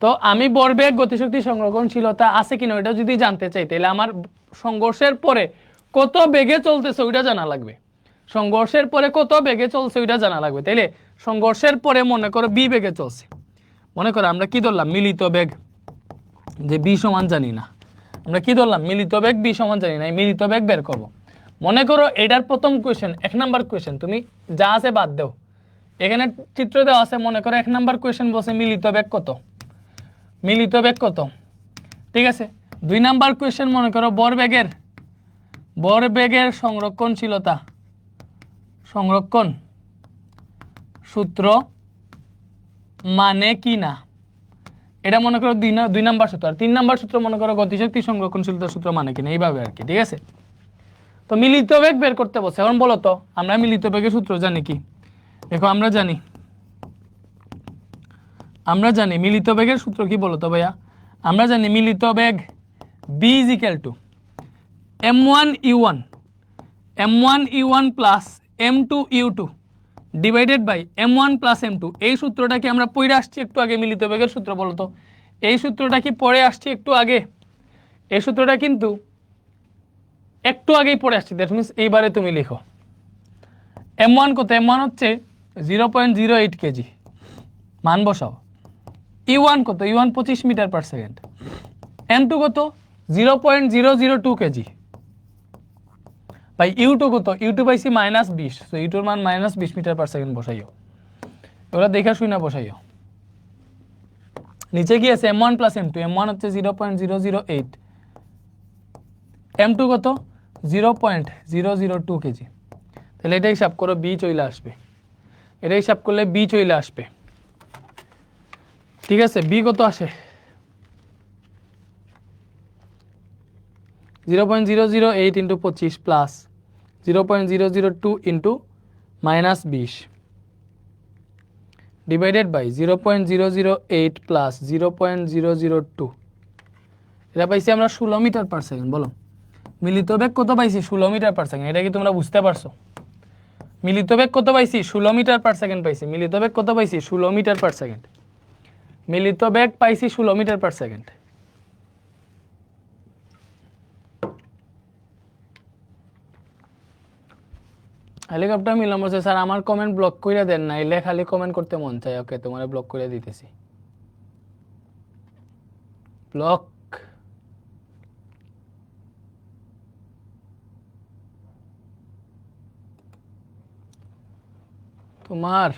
তো আমি ভরবেগ, গতিশক্তি, সংরক্ষণশীলতা আছে কিনা ওইটা যদি জানতে চাই তাহলে আমার সংঘর্ষের পরে কত বেগে চলতেছে ওইটা জানা লাগবে। সংঘর্ষের পরে কত বেগে চলছে ওইটা জানা লাগবে। তাইলে সংঘর্ষের পরে মনে করো বি বেগে চলছে, মনে করো আমরা কি ধরলাম মিলিত বেগ, যে বি সমান জানি না, আমরা কি ধরলাম মিলিত বেগ বি সমান জানি না, মিলিত বেগ বের করব। মনে করো এটার প্রথম কোয়েশ্চেন 1 নাম্বার কোয়েশ্চেন, তুমি যা আছে বাদ দাও, এখানে চিত্র দেওয়া আছে। মনে করো 1 নাম্বার কোয়েশ্চেন বলছে মিলিত বেগ কত, মিলিত বেগ কত, ঠিক আছে। 2 নাম্বার কোয়েশ্চেন মনে করো ভরবেগের সংরক্ষণশীলতা, সংরক্ষণ সূত্র মানে কি না, এটা মনে করো 2 নাম্বার সূত্র। আর 3 নাম্বার সূত্র মনে করো গতিশক্তি সংরক্ষণশীলতা সূত্র মানে কিনা, এইভাবে আর কি, ঠিক আছে। তো মিলিত বেগ বের করতে বলছে। এখন বলো তো আমরা মিলিত বেগের সূত্র জানি কি? দেখো আমরা জানি মিলিত বেগের সূত্র কি বলো তো ভাইয়া? আমরা জানি মিলিত বেগ b is equal to m1 u1 plus m2 u2 divided by m1 plus m2। এই সূত্রটা কি আমরা পড়ে আসছি একটু আগে? মিলিত বেগের সূত্র বলো তো, এই সূত্রটা কি পড়ে আসছি একটু আগে? এই সূত্রটা কিন্তু একটু আগেই পড়ে আসছি। দ্যাট মিনস এইবারে তুমি লিখো m1 কত, m1 হচ্ছে 0.08 কেজি, মান বসাও। ইউ1 কত, ইউ1 25 মিটার পার সেকেন্ড। m2 কত, 0.002 কেজি। ভাই ইউ2 কত, ইউ2 পাইছি -20, তো ইউ2 এর মান -20 মিটার পার সেকেন্ড বসাইও। ওরা দেখা শুনে বসাইও। নিচে কি আছে m1 প্লাস m2, m1 হচ্ছে 0.008, m2 কত 0.002 কেজি। তাহলে এটা হিসাব করো, বি চলে আসবে। এটা হিসাব করলে বি চলে আসবে, ঠিক আছে। বি কত আসে 0.008 into 25 plus 0.002 into -20 divided by 0.008 plus 0.002। এটা পাইছি আমরা 16 মিটার পার সেকেন্ড। বলো মিলিত বেগ কত পাইছি? 16 মিটার পার সেকেন্ড। এটা কি তোমরা বুঝতে পারছো? মিলিত বেগ কত পাইছি? 16 মিটার পার সেকেন্ড পাইছি। মিলিত বেগ কত পাইছি? 16 মিটার পার সেকেন্ড। মিলিত বেগ পাইছি 16 মিটার পার সেকেন্ড। হেলিকপ্টার মিলন বলছে স্যার আমার কমেন্ট ব্লক করে দেন না, এলে খালি কমেন্ট করতে মন চাই। ওকে, তোমার ব্লক করে দিতেছি। ব্লক তোমার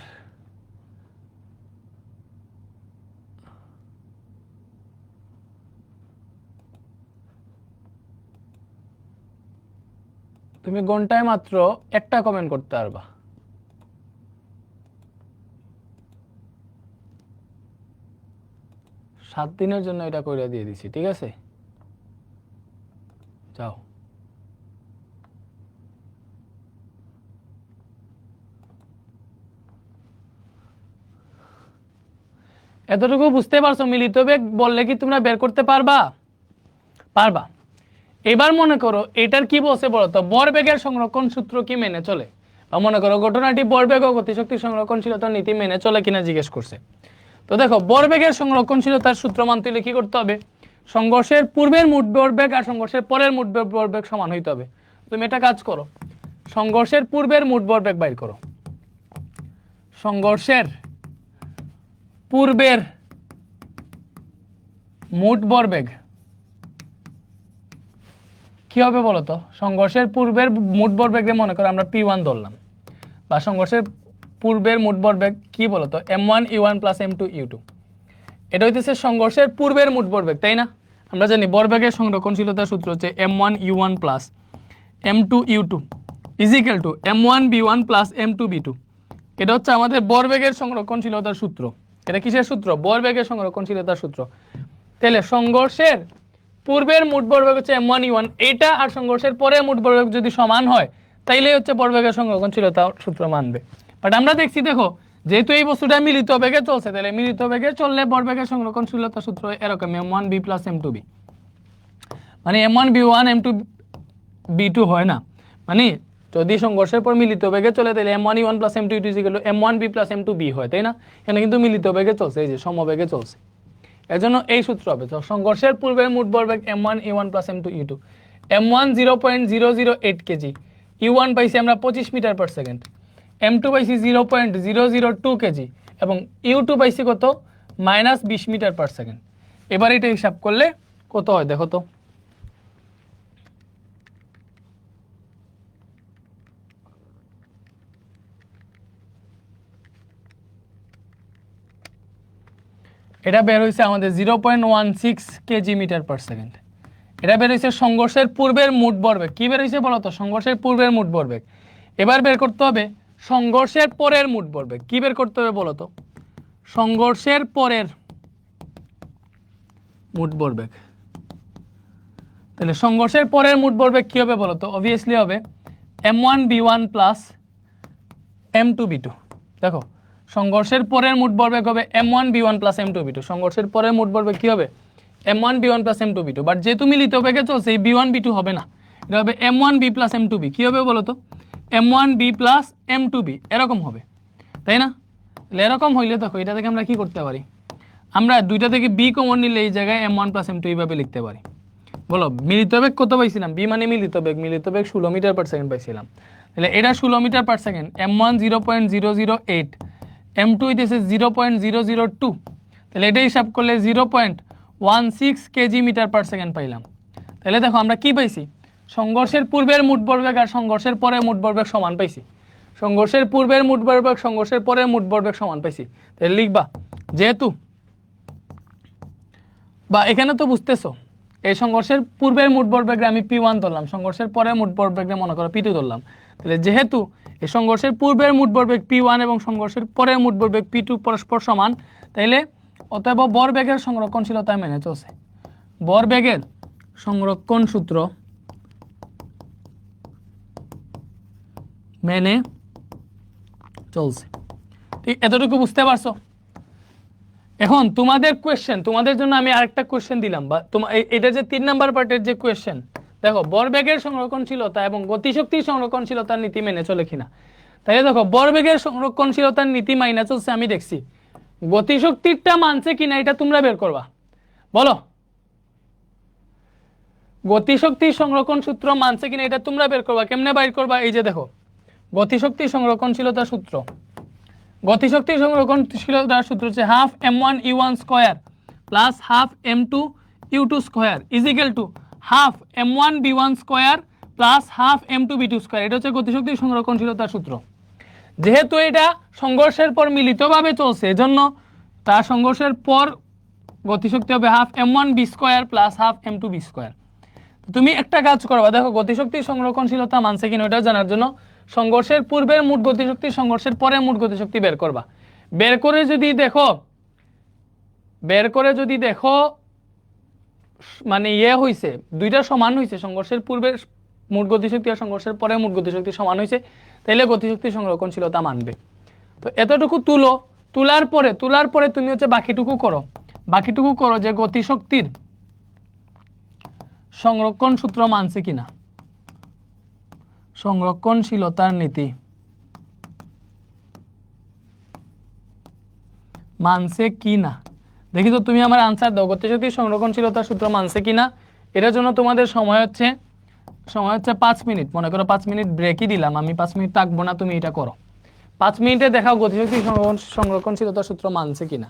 তুমি ঘন্টায় মাত্র একটা কমেন্ট করতে পারবা। সাত দিনের জন্য এটা করে দিয়ে দিছি, ঠিক আছে? যাও। এতটুকু বুঝতে পারছো? মিলিত বেগ বললে কি তোমরা বের করতে পারবা? পারবা। এবার মনে করো এটার কি বলছে বলো তো, ভরবেগের সংরক্ষণ সূত্র কি মেনে চলে? বা মনে করো ঘটনাটি ভরবেগ ও গতিশক্তি সংরক্ষণশীলতার নীতি মেনে চলে কিনা জিজ্ঞেস করছে। তো দেখো ভরবেগের সংরক্ষণশীলতার সূত্র মানতে হলে কি করতে হবে? সংঘর্ষের পূর্বের মোট ভরবেগ আর সংঘর্ষের পরের মোট ভরবেগ সমান হইতে হবে। তুমি এটা কাজ করো, সংঘর্ষের পূর্বের মোট ভরবেগ বাইর করো। সংঘর্ষের পূর্বের মোট ভরবেগ কি হবে বলতো? সংঘর্ষের পূর্বের মোট ভরবেগে মনে করো আমরা P1 ধরলাম, বা সংঘর্ষের পূর্বের মোট ভরবেগ কি বলতো? M1 U1 plus M2 U2। এটা হইতেছে সংঘর্ষের পূর্বের মোট ভরবেগ, তাই না? আমরা জানি ভরবেগের সংরক্ষণশীলতার সূত্র হচ্ছে M1 U1 plus M2 U2 is equal two M1 B1 plus M2 B2। এটা হচ্ছে আমাদের ভরবেগের সংরক্ষণশীলতার সূত্র। এটা কিসের সূত্র? ভরবেগের সংরক্ষণশীলতার সূত্র। তাহলে সংঘর্ষের পূর্বের মোট ভরবেগ হচ্ছে M1 U1, এটা আর সংঘর্ষের পরের মোট ভরবেগ যদি সমান হয় তাইলে হচ্ছে ভরবেগের সংরক্ষণশীলতার সূত্র মানবে। বাট আমরা দেখছি দেখো, যেহেতু এই বস্তুটা মিলিত বেগে চলছে, তাহলে মিলিত বেগে চললে ভরবেগের সংরক্ষণশীলতার সূত্র এরকম M1 B plus M2 B, মানে M1 B1 M2 B2 হয় না। মানে যদি সংঘর্ষের পর মিলিত বেগে চলে তাহলে M1 U1 plus M2 U2 M1 B plus M2 B হয়, তাই না? এখানে কিন্তু মিলিত বেগে চলছে, এই যে সমবেগে চলছে, এজন্য এই সূত্র হবে। তো সংঘর্ষের পূর্বের মোট ভরবেগ M1 U1 plus M2 U2। M1 0.008 KG, U1 পাইছি আমরা 25 মিটার পার সেকেন্ড, M2 পাইছি 0.002 কেজি এবং U2 পাইছি কত? -20 মিটার পার সেকেন্ড। এবার এটা হিসাব করলে কত হয় দেখো তো। এটা বের হয়েছে আমাদের 0.16 কেজি মিটার পার সেকেন্ড। এটা বের হয়েছে সংঘর্ষের পূর্বের মোট ভরবেগ। কি বের হয়েছে বলো তো? সংঘর্ষের পূর্বের মোট ভরবেগ। এবার বের করতে হবে সংঘর্ষের পরের মোট ভরবেগ। কি বের করতে হবে বলো তো? সংঘর্ষের পরের মোট ভরবেগ। তাহলে সংঘর্ষের পরের মোট ভরবেগ কি হবে বলো তো? অবভিয়াসলি হবে M1 B1 plus M2 B2। দেখো সংঘর্ষের পরের মোট ভরবেগ হবে M1 B1 plus M2 B2। সংঘর্ষের পরের মোট ভরবেগ কি হবে? M1 B1 plus M2 B2। But যেহেতু মিলিত বেগে চলছে এই B1 B2 হবে না, এটা হবে M1 B plus M2 B। কি হবে বলো তো? M1 B plus M2 B এরকম হবে, তাই না? তাহলে এরকম হইলে দেখো এটা থেকে আমরা কি করতে পারি? আমরা দুইটা থেকে B কমন নিলে এই জায়গায় M1 প্লাস M2 এইভাবে লিখতে পারি। বলো মিলিত বেগ কত পাইছিলাম? B মানে মিলিত বেগ, মিলিত বেগ 16 মিটার পার সেকেন্ড পাইছিলাম। তাহলে এটা 16 metre per second, M1 0.008, M2 হইতেছে 0.002। তাহলে এটা হিসাব করলে 0.16 কেজি মিটার পার সেকেন্ড পাইলাম। তাহলে দেখো আমরা কি পাইছি? সংঘর্ষের পূর্বের মোট ভরবেগ আর সংঘর্ষের পরের মোট ভরবেগ সমান পাইছি। সংঘর্ষের পূর্বের মোট ভরবেগ সংঘর্ষের পরের মোট ভরবেগ সমান পাইছি। তাহলে লিখবা যেহেতু, বা এখানে তো বুঝতেছো এই সংঘর্ষের পূর্বের মোট ভরবেগে আমি P1 ধরলাম, সংঘর্ষের পরের মোট ভরবেগে মনে করো P2 ধরলাম। তাহলে যেহেতু এই সংঘর্ষের পূর্বের মোট ভরবেগ P1 এবং সংঘর্ষের পরের মোট ভরবেগ P2 পরস্পর সমান, তাইলে অতএব ভরবেগের সংরক্ষণশীলতা মেনে চলছে। ভরবেগের সংরক্ষণ সূত্র মেনে চলছে। ঠিক এতটুকু বুঝতে পারছো? এখন তোমাদের কোয়েশ্চেন, তোমাদের জন্য আমি আরেকটা কোয়েশ্চেন দিলাম, বা এটা যে 3 নাম্বার পার্টের যে কোয়েশ্চেন, দেখো ভরবেগের সংরক্ষণশীলতা এবং গতিশক্তির সংরক্ষণশীলতার নীতি মেনে চলে কিনা। তাই দেখো ভরবেগের সংরক্ষণশীলতার নীতি মাইনা চলছে আমি দেখছি, গতিশক্তিরটা মানছে কিনা এটা তোমরা বের করবা। বলো গতিশক্তির সংরক্ষণ সূত্র মানছে কিনা এটা তোমরা বের করবা। কেমনে বাইর করবা? এই যে দেখো গতিশক্তির সংরক্ষণশীলতার সূত্র, গতিশক্তির সংরক্ষণশীলতার সূত্র হচ্ছে half M1 U1 square plus half M2 U2 square is equal to half M1 B1 square plus half M2 B2 square. এটা হচ্ছে গতিশক্তির সংরক্ষণশীলতার সূত্র। যেহেতু এটা সংঘর্ষের পর মিলিতভাবে চলছে, এজন্য তার সংঘর্ষের পর গতিশক্তি হবে half M1 B square plus half M2 B square. তুমি একটা কাজ করবা, দেখো গতিশক্তির সংরক্ষণশীলতা মানছে কিনা ওটা জানার জন্য সংঘর্ষের পূর্বের মোট গতিশক্তি সংঘর্ষের পরের মোট গতিশক্তি বের করবা। বের করে যদি দেখো মানে হইছে দুইটা সমান হইছে, সংঘর্ষের পূর্বের মোট গতিশক্তি আর সংঘর্ষের পরের মোট গতিশক্তি সমান হইছে, তাইলে গতিশক্তির সংরক্ষণশীলতা মানবে। তো এতটুকু তোলার পরে তুমি হচ্ছে বাকিটুকু করো যে গতিশক্তির সংরক্ষণ সূত্র মানছে কিনা, সংরক্ষণশীলতার নীতি মানছে কিনা। দেখি তো তুমি আমার আনসার দাও, গতিশক্তির সংরক্ষণশীলতার সূত্র মানছে কিনা। এটার জন্য তোমাদের সময় হচ্ছে 5 মিনিট। মনে করো 5 মিনিট ব্রেকই দিলাম, আমি 5 মিনিট থাকবো না, তুমি এটা করো। 5 মিনিটে দেখাও গতিশক্তির সংরক্ষণশীলতার সূত্র মানছে কিনা।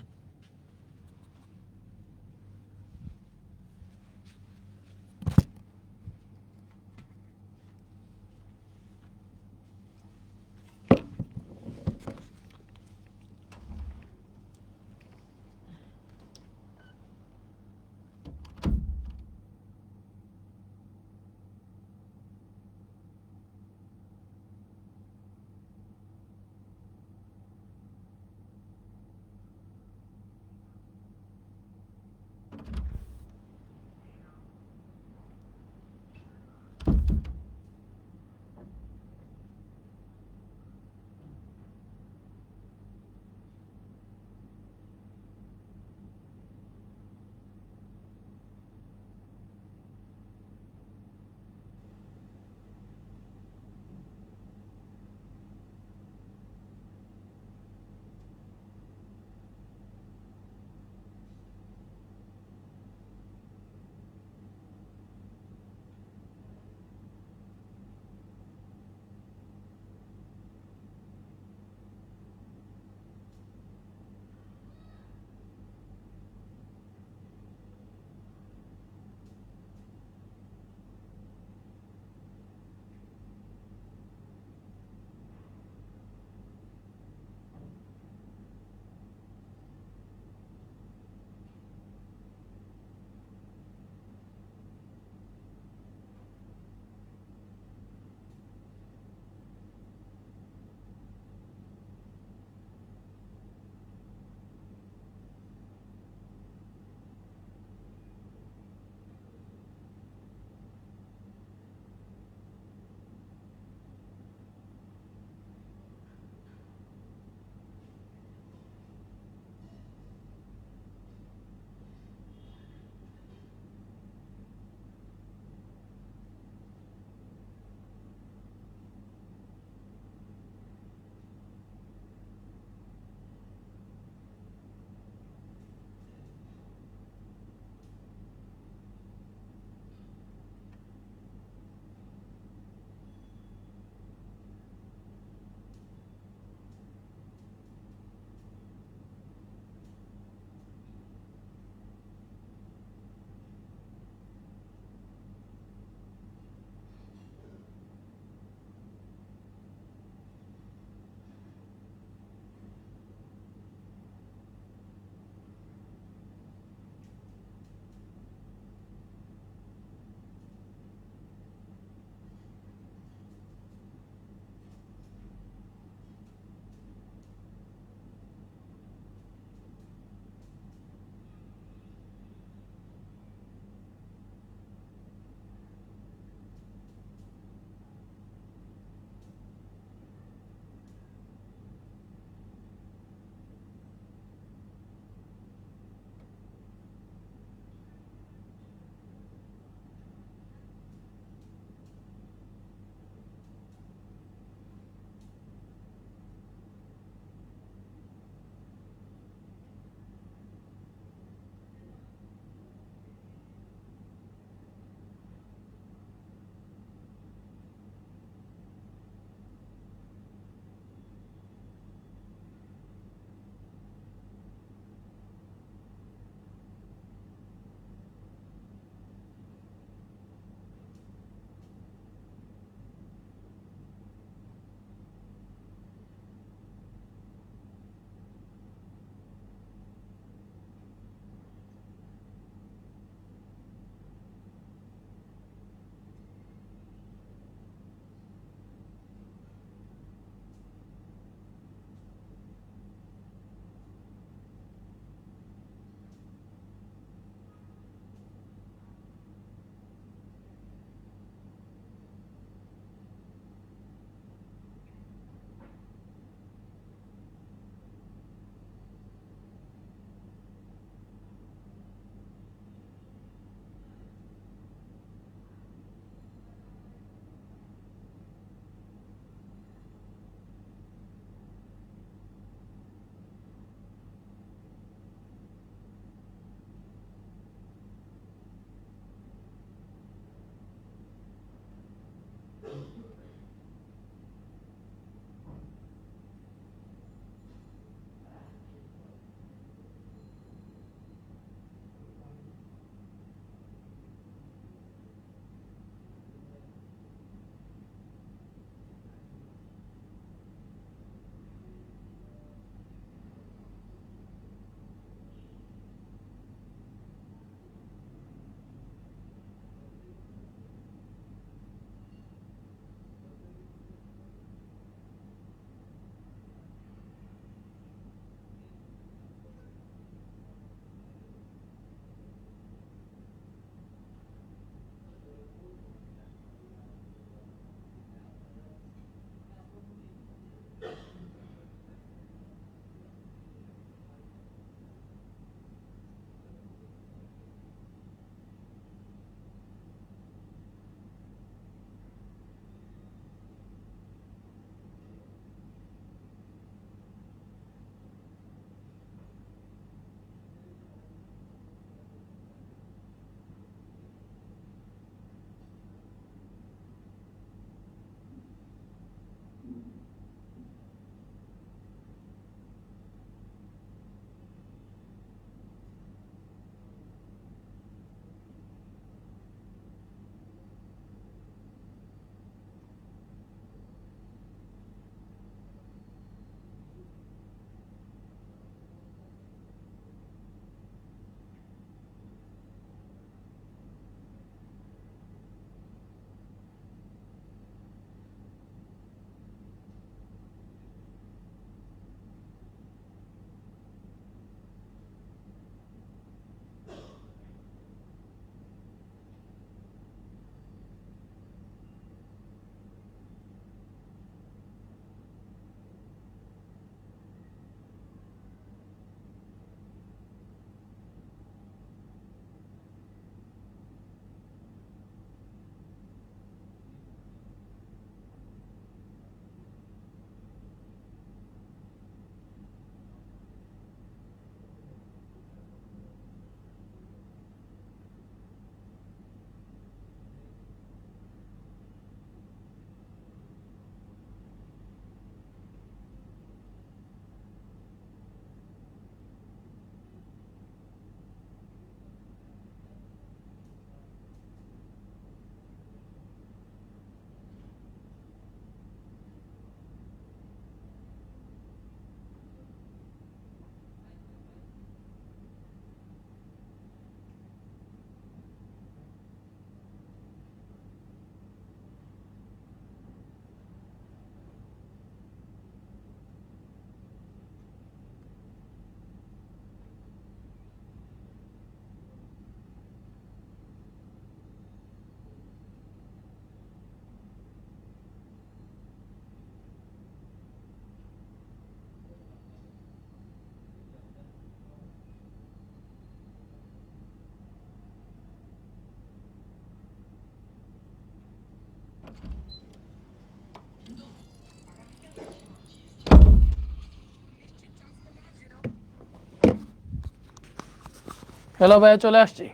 হ্যালো ভাইয়া, চলে আসছি।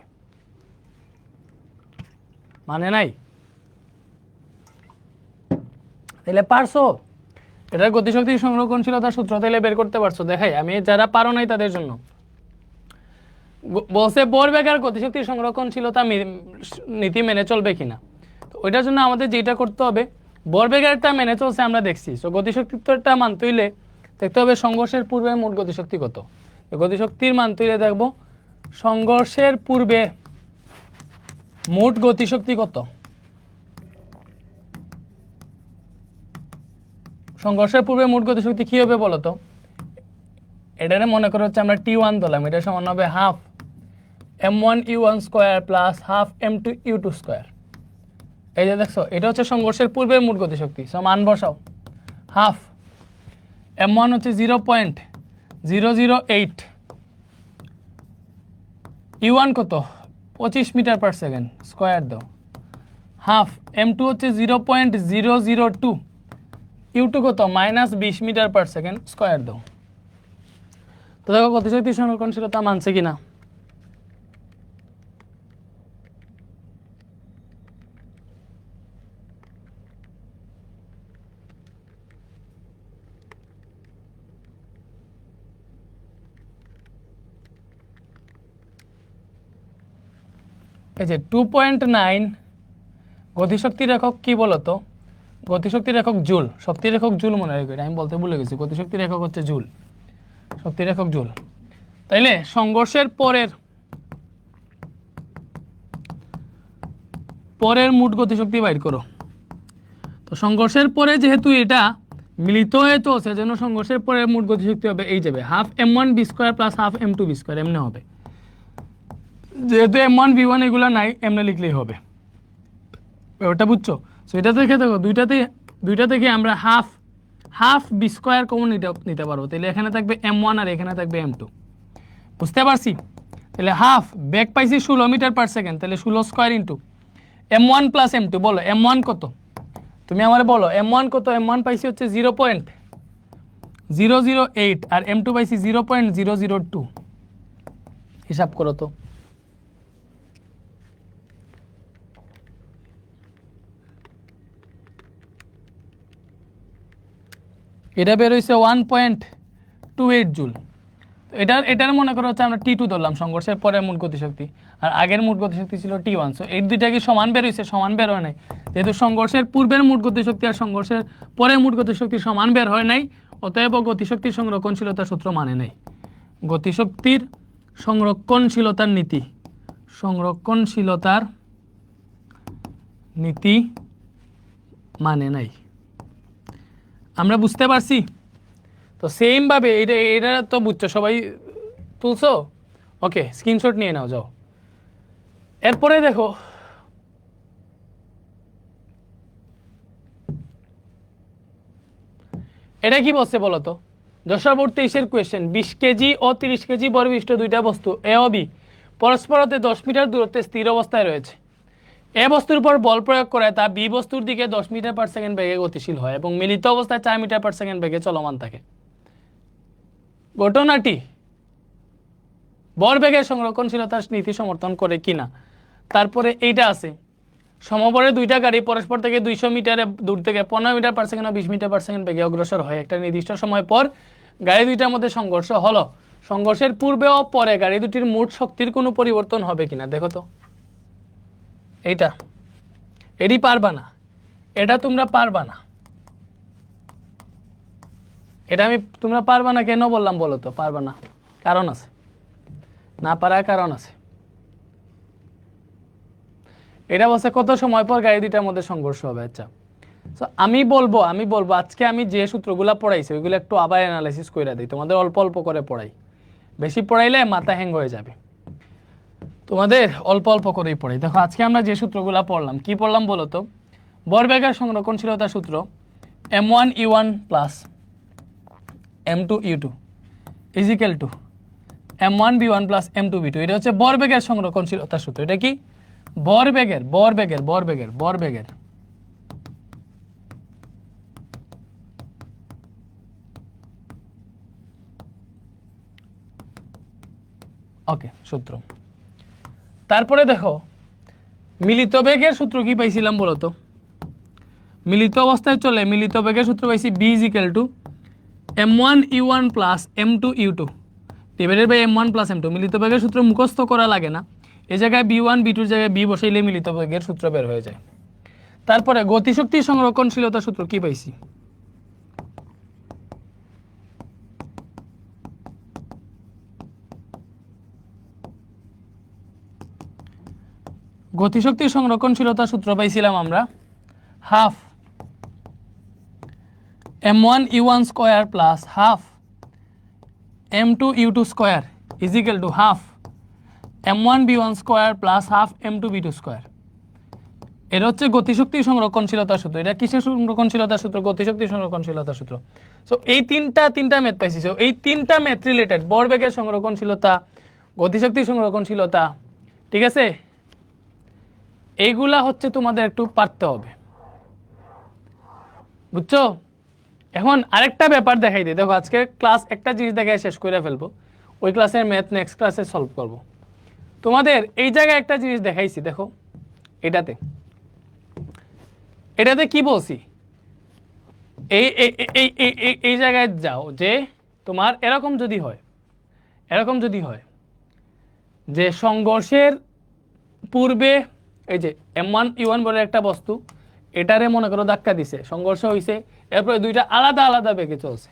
মানে নাই, তাহলে পারছো? এটার গতিশক্তি সংরক্ষণশীলতার সূত্র তাহলে বের করতে পারছো? দেখাই আমি, যারা পারো নাই তাদের জন্য। বলছে ভরবেগ আর গতিশক্তির সংরক্ষণশীলতা নীতি মেনে চলবে কিনা। তো ওইটার জন্য আমাদের যেটা করতে হবে, ভরবেগেরটা মেনে চলছে আমরা দেখছি, তো গতিশক্তিটা মান তুইলে দেখতে হবে সংঘর্ষের পূর্বে মোট গতিশক্তি কত। গতিশক্তির মান তুইলে দেখবো সংঘর্ষের পূর্বে মোট গতিশক্তি কত। সংঘর্ষের পূর্বে মোট গতিশক্তি কি হবে বলতো? এটারে মনে করে হচ্ছে আমরা T1 ধরলাম, এটা সমান হবে half m1u1 square plus half m2u2 square. এই যে দেখছো, এটা হচ্ছে সংঘর্ষের পূর্বের মোট গতিশক্তি। সো মান বসাও, হাফ m1 হচ্ছে 0.008, u1 কত 25 মিটার পার সেকেন্ড, স্কয়ার দাও, হাফ m2 হচ্ছে 0.002, u2 কত -20 মিটার পার সেকেন্ড, স্কয়ার দাও। তো দেখো গতিশক্তি সংরক্ষণশীলতা মানছে কিনা। এই যে 2.9 গতিশক্তির একক কি বলতো? গতিশক্তির একক জুল, শক্তির একক জুল মনে রাখবে, আমি বলতে ভুলে গেছি। গতিশক্তির একক হচ্ছে জুল, শক্তির একক জুল। তাইলে সংঘর্ষের পরের মোট গতিশক্তি বাইর করো। তো সংঘর্ষের পরে যেহেতু এটা মিলিত হয়ে চলছে, যেন সংঘর্ষের পরের মোট গতিশক্তি হবে এই যাবে half m1 b square plus half m2 b square, এমনি হবে। যেহেতু m1 b1 এগুলো নাই, এমনি লিখলেই হবে। ওটা বুঝছো? সো এটা দেখে দেখো, দুইটা থেকে আমরা হাফ বি স্কয়ার কমন নিতে পারবো। তাহলে এখানে থাকবে m1 আর এখানে থাকবে m2। বুঝতে পারছি? তাহলে হাফ বেগ পাইছি 16 মিটার পার সেকেন্ড, তাহলে 16 square into m1 plus m2। বলো m1 কত, তুমি আমার বলো m1 কত। m1 পাইছি হচ্ছে 0.008 আর m2 পাইছি 0.002। হিসাব করো তো। এটা বের হয়েছে 1.28 জুল। এটার মনে করো হচ্ছে আমরা T2 ধরলাম, সংঘর্ষের পরে মোট গতিশক্তি, আর আগের মোট গতিশক্তি ছিল T1। সো এই দুইটা কি সমান বের হয়েছে? সমান বের হয় নাই। যেহেতু সংঘর্ষের পূর্বের মোট গতিশক্তি আর সংঘর্ষের পরের মোট গতিশক্তি সমান বের হয় নাই, অতএব গতিশক্তির সংরক্ষণশীলতার সূত্র মানে নাই। গতিশক্তির সংরক্ষণশীলতার নীতি মানে নাই। আমরা বুঝতে পারছি? তো সেম ভাবে এটা তো বুঝছো, সবাই তুলছো? ওকে, স্ক্রিনশট নিয়ে নাও, যাও। এরপরে দেখো, এটা কি বলছে বলো তো? 2023 কোয়েশ্চেন, 20 কেজি ও 30 কেজি বর্গবিশিষ্ট দুইটা বস্তু এ ও বি পরস্পর হতে 10 মিটার দূরত্বে স্থির অবস্থায় রয়েছে। এ বস্তুর উপর বল প্রয়োগ করে তা বি বস্তুর দিকে 10 মিটার পার সেকেন্ড বেগে গতিশীল হয় এবং মিলিত অবস্থায় 4 মিটার পার সেকেন্ড বেগে চলমান থাকে। ঘটনাটি ভরবেগের সংরক্ষণশীলতার নীতি সমর্থন করে কিনা। তারপরে এইটা আছে, সমবরে দুইটা গাড়ি পরস্পর থেকে 200 মিটার দূর থেকে 15 মিটার পার সেকেন্ড ও 20 মিটার পার সেকেন্ড বেগে অগ্রসর হয়। একটা নির্দিষ্ট সময় পর গাড়ি দুইটার মধ্যে সংঘর্ষ হলো। সংঘর্ষের পূর্বে ও পরে গাড়ি দুটির মোট শক্তির কোনো পরিবর্তন হবে কিনা দেখো তো। এটি পারবা না, এটা তোমরা পারবা না। এটা তোমরা পারবা না কেন বললাম বলো তো? পারবা না, কারণ আছে, না পারার কারণ আছে। এটা বলছে কত সময় পর গাড়ি দুইটার মধ্যে সংঘর্ষ হবে। আচ্ছা, তো আমি বলবো আজকে আমি যে সূত্রগুলো পড়াইছি ওইগুলো একটু আবার অ্যানালাইসিস করে দিই। তোমাদের অল্প অল্প করে পড়াই, বেশি পড়াইলে মাথা হ্যাং হয়ে যাবে। তোমাদের অল্প অল্প করেই পড়াই। দেখো আজকে আমরা যে সূত্রগুলো পড়লাম, কি পড়লাম বলো তো? ভরবেগের সংরক্ষণশীলতার সূত্র m1u1 plus m2u2 is equal two m1b1 plus m2b2। এটা হচ্ছে ভরবেগের সংরক্ষণশীলতার সূত্র। এটা কি? ভরবেগের ওকে সূত্র। তারপরে দেখো মিলিত বেগের সূত্র কি পাইছিলাম বলো তো? মিলিত অবস্থায় চলে মিলিত বেগের সূত্র পাইছি b = m1 u1 plus m2 u2 divided by m1 plus m2। মিলিত বেগের সূত্র মুখস্থ করা লাগে না, এই জায়গায় b1 b2 জায়গায় b বসাইলে মিলিত বেগের সূত্র বের হয়ে যায়। তারপরে গতিশক্তি সংরক্ষণশীলতার সূত্র কি পাইছি? গতিশক্তি সংরক্ষণশীলতার সূত্র পাইছিলাম আমরা half m1 u1 square plus half m2 u2 square is equal to half m1 b1 square plus half m2 b2 square. এটা হচ্ছে গতিশক্তি সংরক্ষণশীলতার সূত্র। এটা কিসের সংরক্ষণশীলতার সূত্র? গতিশক্তি সংরক্ষণশীলতার সূত্র। সো এই তিনটা ম্যাথ পাইছি। সো এই তিনটা ম্যাথ রিলেটেড, ভরবেগের সংরক্ষণশীলতা, গতিশক্তি সংরক্ষণশীলতা, ঠিক আছে? এইগুলা হচ্ছে তোমাদের একটু পারতে হবে, বুঝছো? এখন আরেকটা ব্যাপার দেখাই দিই। দেখো আজকে ক্লাস একটা জিনিস দেখায় শেষ করে ফেলবো, ওই ক্লাসের ম্যাথ নেক্সট ক্লাসে সলভ করব। তোমাদের এই জায়গায় একটা জিনিস দেখাইছি, দেখো এটাতে কি বলছি, এই জায়গায় যাও যে তোমার এরকম যদি হয় যে সংঘর্ষের পূর্বে এই যে m1 u1 বলে একটা বস্তু, এটারে মনে করো ধাক্কা দিছে, সংঘর্ষ হইছে, এরপরে দুইটা আলাদা আলাদা বেগে চলছে।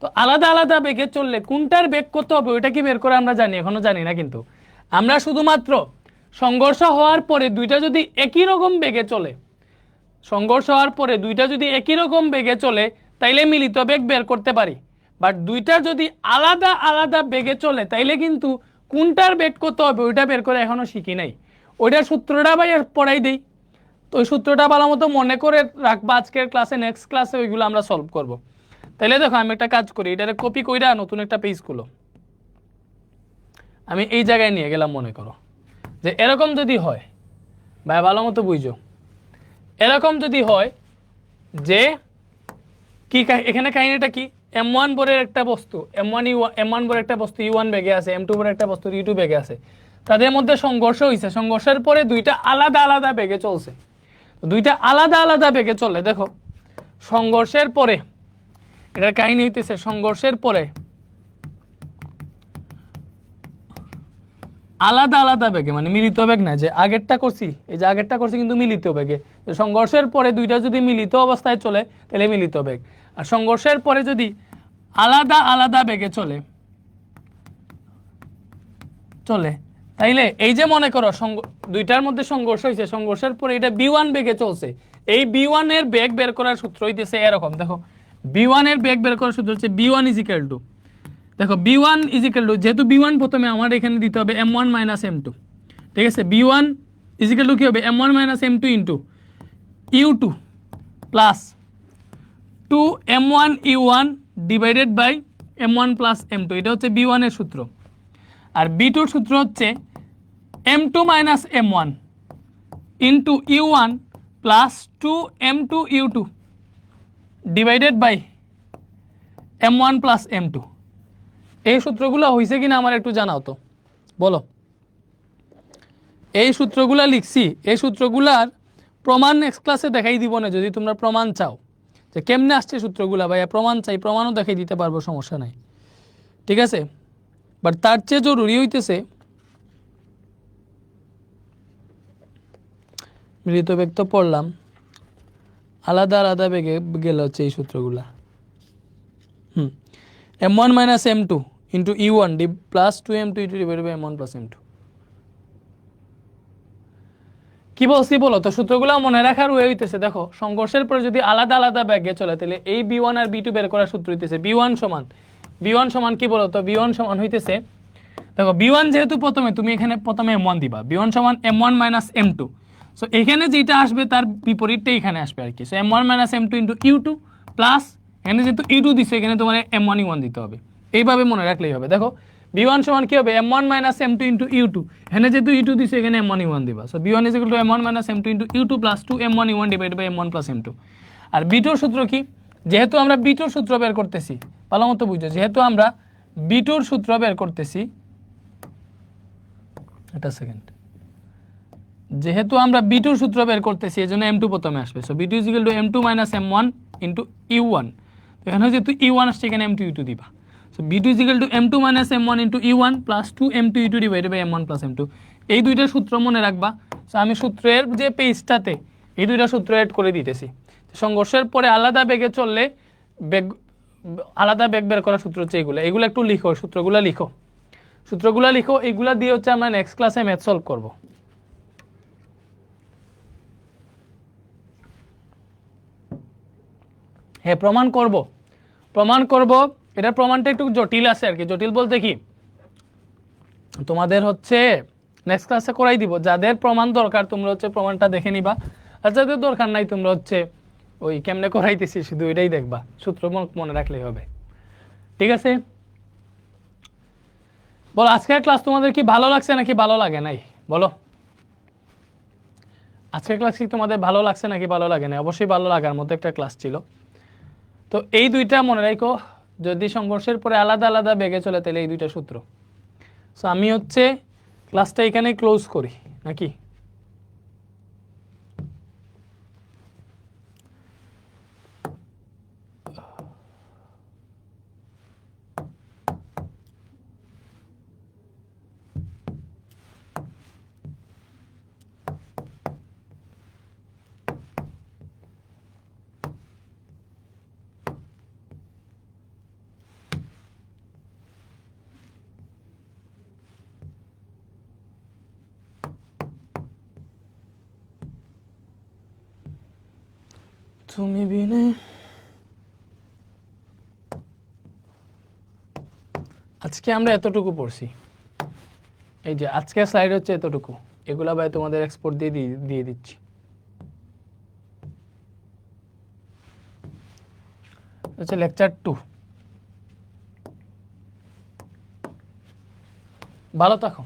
তো আলাদা আলাদা বেগে চললে কোনটার বেগ কত হবে ওইটা কি বের করে আমরা জানি? এখনো জানি না, কিন্তু আমরা শুধুমাত্র সংঘর্ষ হওয়ার পরে দুইটা যদি একই রকম বেগে চলে, তাইলে মিলিত বেগ বের করতে পারি। বাট দুইটা যদি আলাদা আলাদা বেগে চলে তাইলে কিন্তু কোনটার বেগ কত হবে ওইটা বের করে এখনো শিখি নাই। ওইটার সূত্রটা ভাই পড়াই দেই, তো ওই সূত্রটা ভালো মতো মনে করে রাখবা, আজকের ক্লাসে নেক্সট ক্লাসে ওইগুলো আমরা সলভ করব। তাইলে দেখো আমি একটা কাজ করি, এটারে কপি কইরা নতুন একটা পেজ খুলো, আমি এই জায়গায় নিয়ে গেলাম। মনে করো যে এরকম যদি হয়, ভাই ভালো মতো বুঝো, এরকম যদি হয় যে কি এখানে কাহিনীটা কি, m1 বরের একটা বস্তু m1 বরের একটা বস্তু u1 বেগে আছে, m2 বরের একটা বস্তু u2 বেগে আছে, তাদের মধ্যে সংঘর্ষ হয়েছে, সংঘর্ষের পরে দুইটা আলাদা আলাদা বেগে চলছে। দুইটা আলাদা আলাদা বেগে চলে, দেখো সংঘর্ষের পরে এটার কাহিনী হইতেছে, সংঘর্ষের পরে আলাদা আলাদা বেগে, মানে মিলিত বেগ না, যে আগেরটা করছি, এই যে আগেরটা করছি কিন্তু মিলিত বেগে। সংঘর্ষের পরে দুইটা যদি মিলিত অবস্থায় চলে তাহলে মিলিত বেগ, আর সংঘর্ষের পরে যদি আলাদা আলাদা বেগে চলে তাইলে এই যে মনে করো দুইটার মধ্যে সংঘর্ষ হয়েছে, সংঘর্ষের পরে এটা b1 বেগে চলছে, এই b1 এর বেগ বের করার সূত্র হইতেছে এরকম। দেখো b1 এর বেগ বের করার সূত্র হচ্ছে b1 = দেখো b1 = যেহেতু b1 প্রথমে আমার এখানে দিতে হবে m1 - m2, ঠিক আছে? b1 = কি হবে m1 - m2 into u2 plus 2m1 u1 divided by m1 plus m2, এটা হচ্ছে b1 এর সূত্র। আর b2 এর সূত্র হচ্ছে m2 - m1 into u1 plus 2m2 u2 divided by m1 plus m2। এই সূত্রগুলো হয়েছে কিনা আমার একটু জানাও তো, বলো। এই সূত্রগুলা লিখছি, এই সূত্রগুলার প্রমাণ নেক্সট ক্লাসে দেখাই দিব না, যদি তোমরা প্রমাণ চাও যে কেমনে আসছে সূত্রগুলা, ভাইয়া প্রমাণ চাই, প্রমাণও দেখাই দিতে পারবো, সমস্যা নাই, ঠিক আছে? বাট তার চেয়ে জরুরি হইতেছে মিলিত বেগ তো পড়লাম, আলাদা আলাদা বেগে গেলে হচ্ছে এই সূত্রগুলা। m1 - m2 into u1 plus 2m2 divided by m1 plus m2। কি বলছি বলো তো? সূত্রগুলো মনে রাখার ওয়ে হইতেছে, দেখো সংঘর্ষের পরে যদি আলাদা আলাদা বেগে চলে তাহলে এই b1 আর b2 বের করার সূত্র হইতেছে b1 সমান কি বলো তো? b1 সমান হইতেছে, দেখো b1 যেহেতু প্রথমে তুমি এখানে প্রথমে m1 দিবা, b1 সমান m1 - m2। সো এখানে যেটা আসবে তার বিপরীতটা এখানে আসবে আর কি। So m1 - m2 into u2 plus এখানে যেহেতু u2 দিছো এখানে তোমার m1 u1 দিতে হবে, এইভাবে মনে রাখলেই হবে। দেখো b1 সমান কি হবে m1 - m2 ইনটু u2, এখানে যেহেতু u2 দিছো এখানে m1 u1 দিবা। So b1 = m1 - m2 into u2 plus 2m1 u1 divided by m1 plus m2। আর b2 এর সূত্র কি? যেহেতু আমরা b2 এর সূত্র বের করতেছি, ভালো মতো বুঝো, যেহেতু আমরা b2 এর সূত্র বের করতেছি, একটা সেকেন্ড, যেহেতু আমরা b2 সূত্র বের করতেছি এজন্য m2 প্রথমে আসবে so b2 = m2 - m1 * e1 তো এখানে যেহেতু e1 আসছে এখানে m2 e2 দিবা so b2 = m2 - m1 * e1 + 2m2 e2 / m1 + m2 এই দুইটা সূত্র মনে রাখবা সো আমি সূত্রের যে পেজটাতে এই দুইটা সূত্র এড করে দিতেছি সংঘর্ষের পরে আলাদা বেগে চললে বেগ আলাদা বেগ বের করার সূত্র হচ্ছে এগুলো একটু লিখো সূত্রগুলো লিখো এগুলা দিয়ে হচ্ছে আমরা নেক্সট ক্লাসে ম্যাথ সলভ করব হ্যাঁ প্রমাণ করব এটার প্রমাণটা একটু জটিল আছে আর কি জটিল বলতে কি তোমাদের হচ্ছে নেক্সট ক্লাসে করাই দিব যাদের প্রমাণ দরকার তোমরা হচ্ছে প্রমাণটা দেখে নিবা আর যাদের দরকার নাই তোমরা হচ্ছে ওই কেমনে করাইতেছি শুধু এটাই দেখবা সূত্র মনে রাখলেই হবে ঠিক আছে বলো আজকের ক্লাস তোমাদের কি ভালো লাগছে নাকি ভালো লাগে নাই বলো আজকের ক্লাস কি তোমাদের ভালো লাগছে নাকি ভালো লাগে না অবশ্যই ভালো লাগার মতো একটা ক্লাস ছিল তো এই দুইটা মনে রাখো যদি সংঘর্ষের পরে আলাদা আলাদা বেগে চলে তাহলে এই দুইটা সূত্র সো আমি হচ্ছে ক্লাসটা এখানে ক্লোজ করি নাকি তুমি বিনে আজকে আমরা এতটুকু পড়ছি এই যে আজকের স্লাইড হচ্ছে এতটুকু এগুলা ভাই তোমাদের এক্সপোর্ট দিয়ে দিচ্ছি হচ্ছে লেকচার 2 ভালো থাকো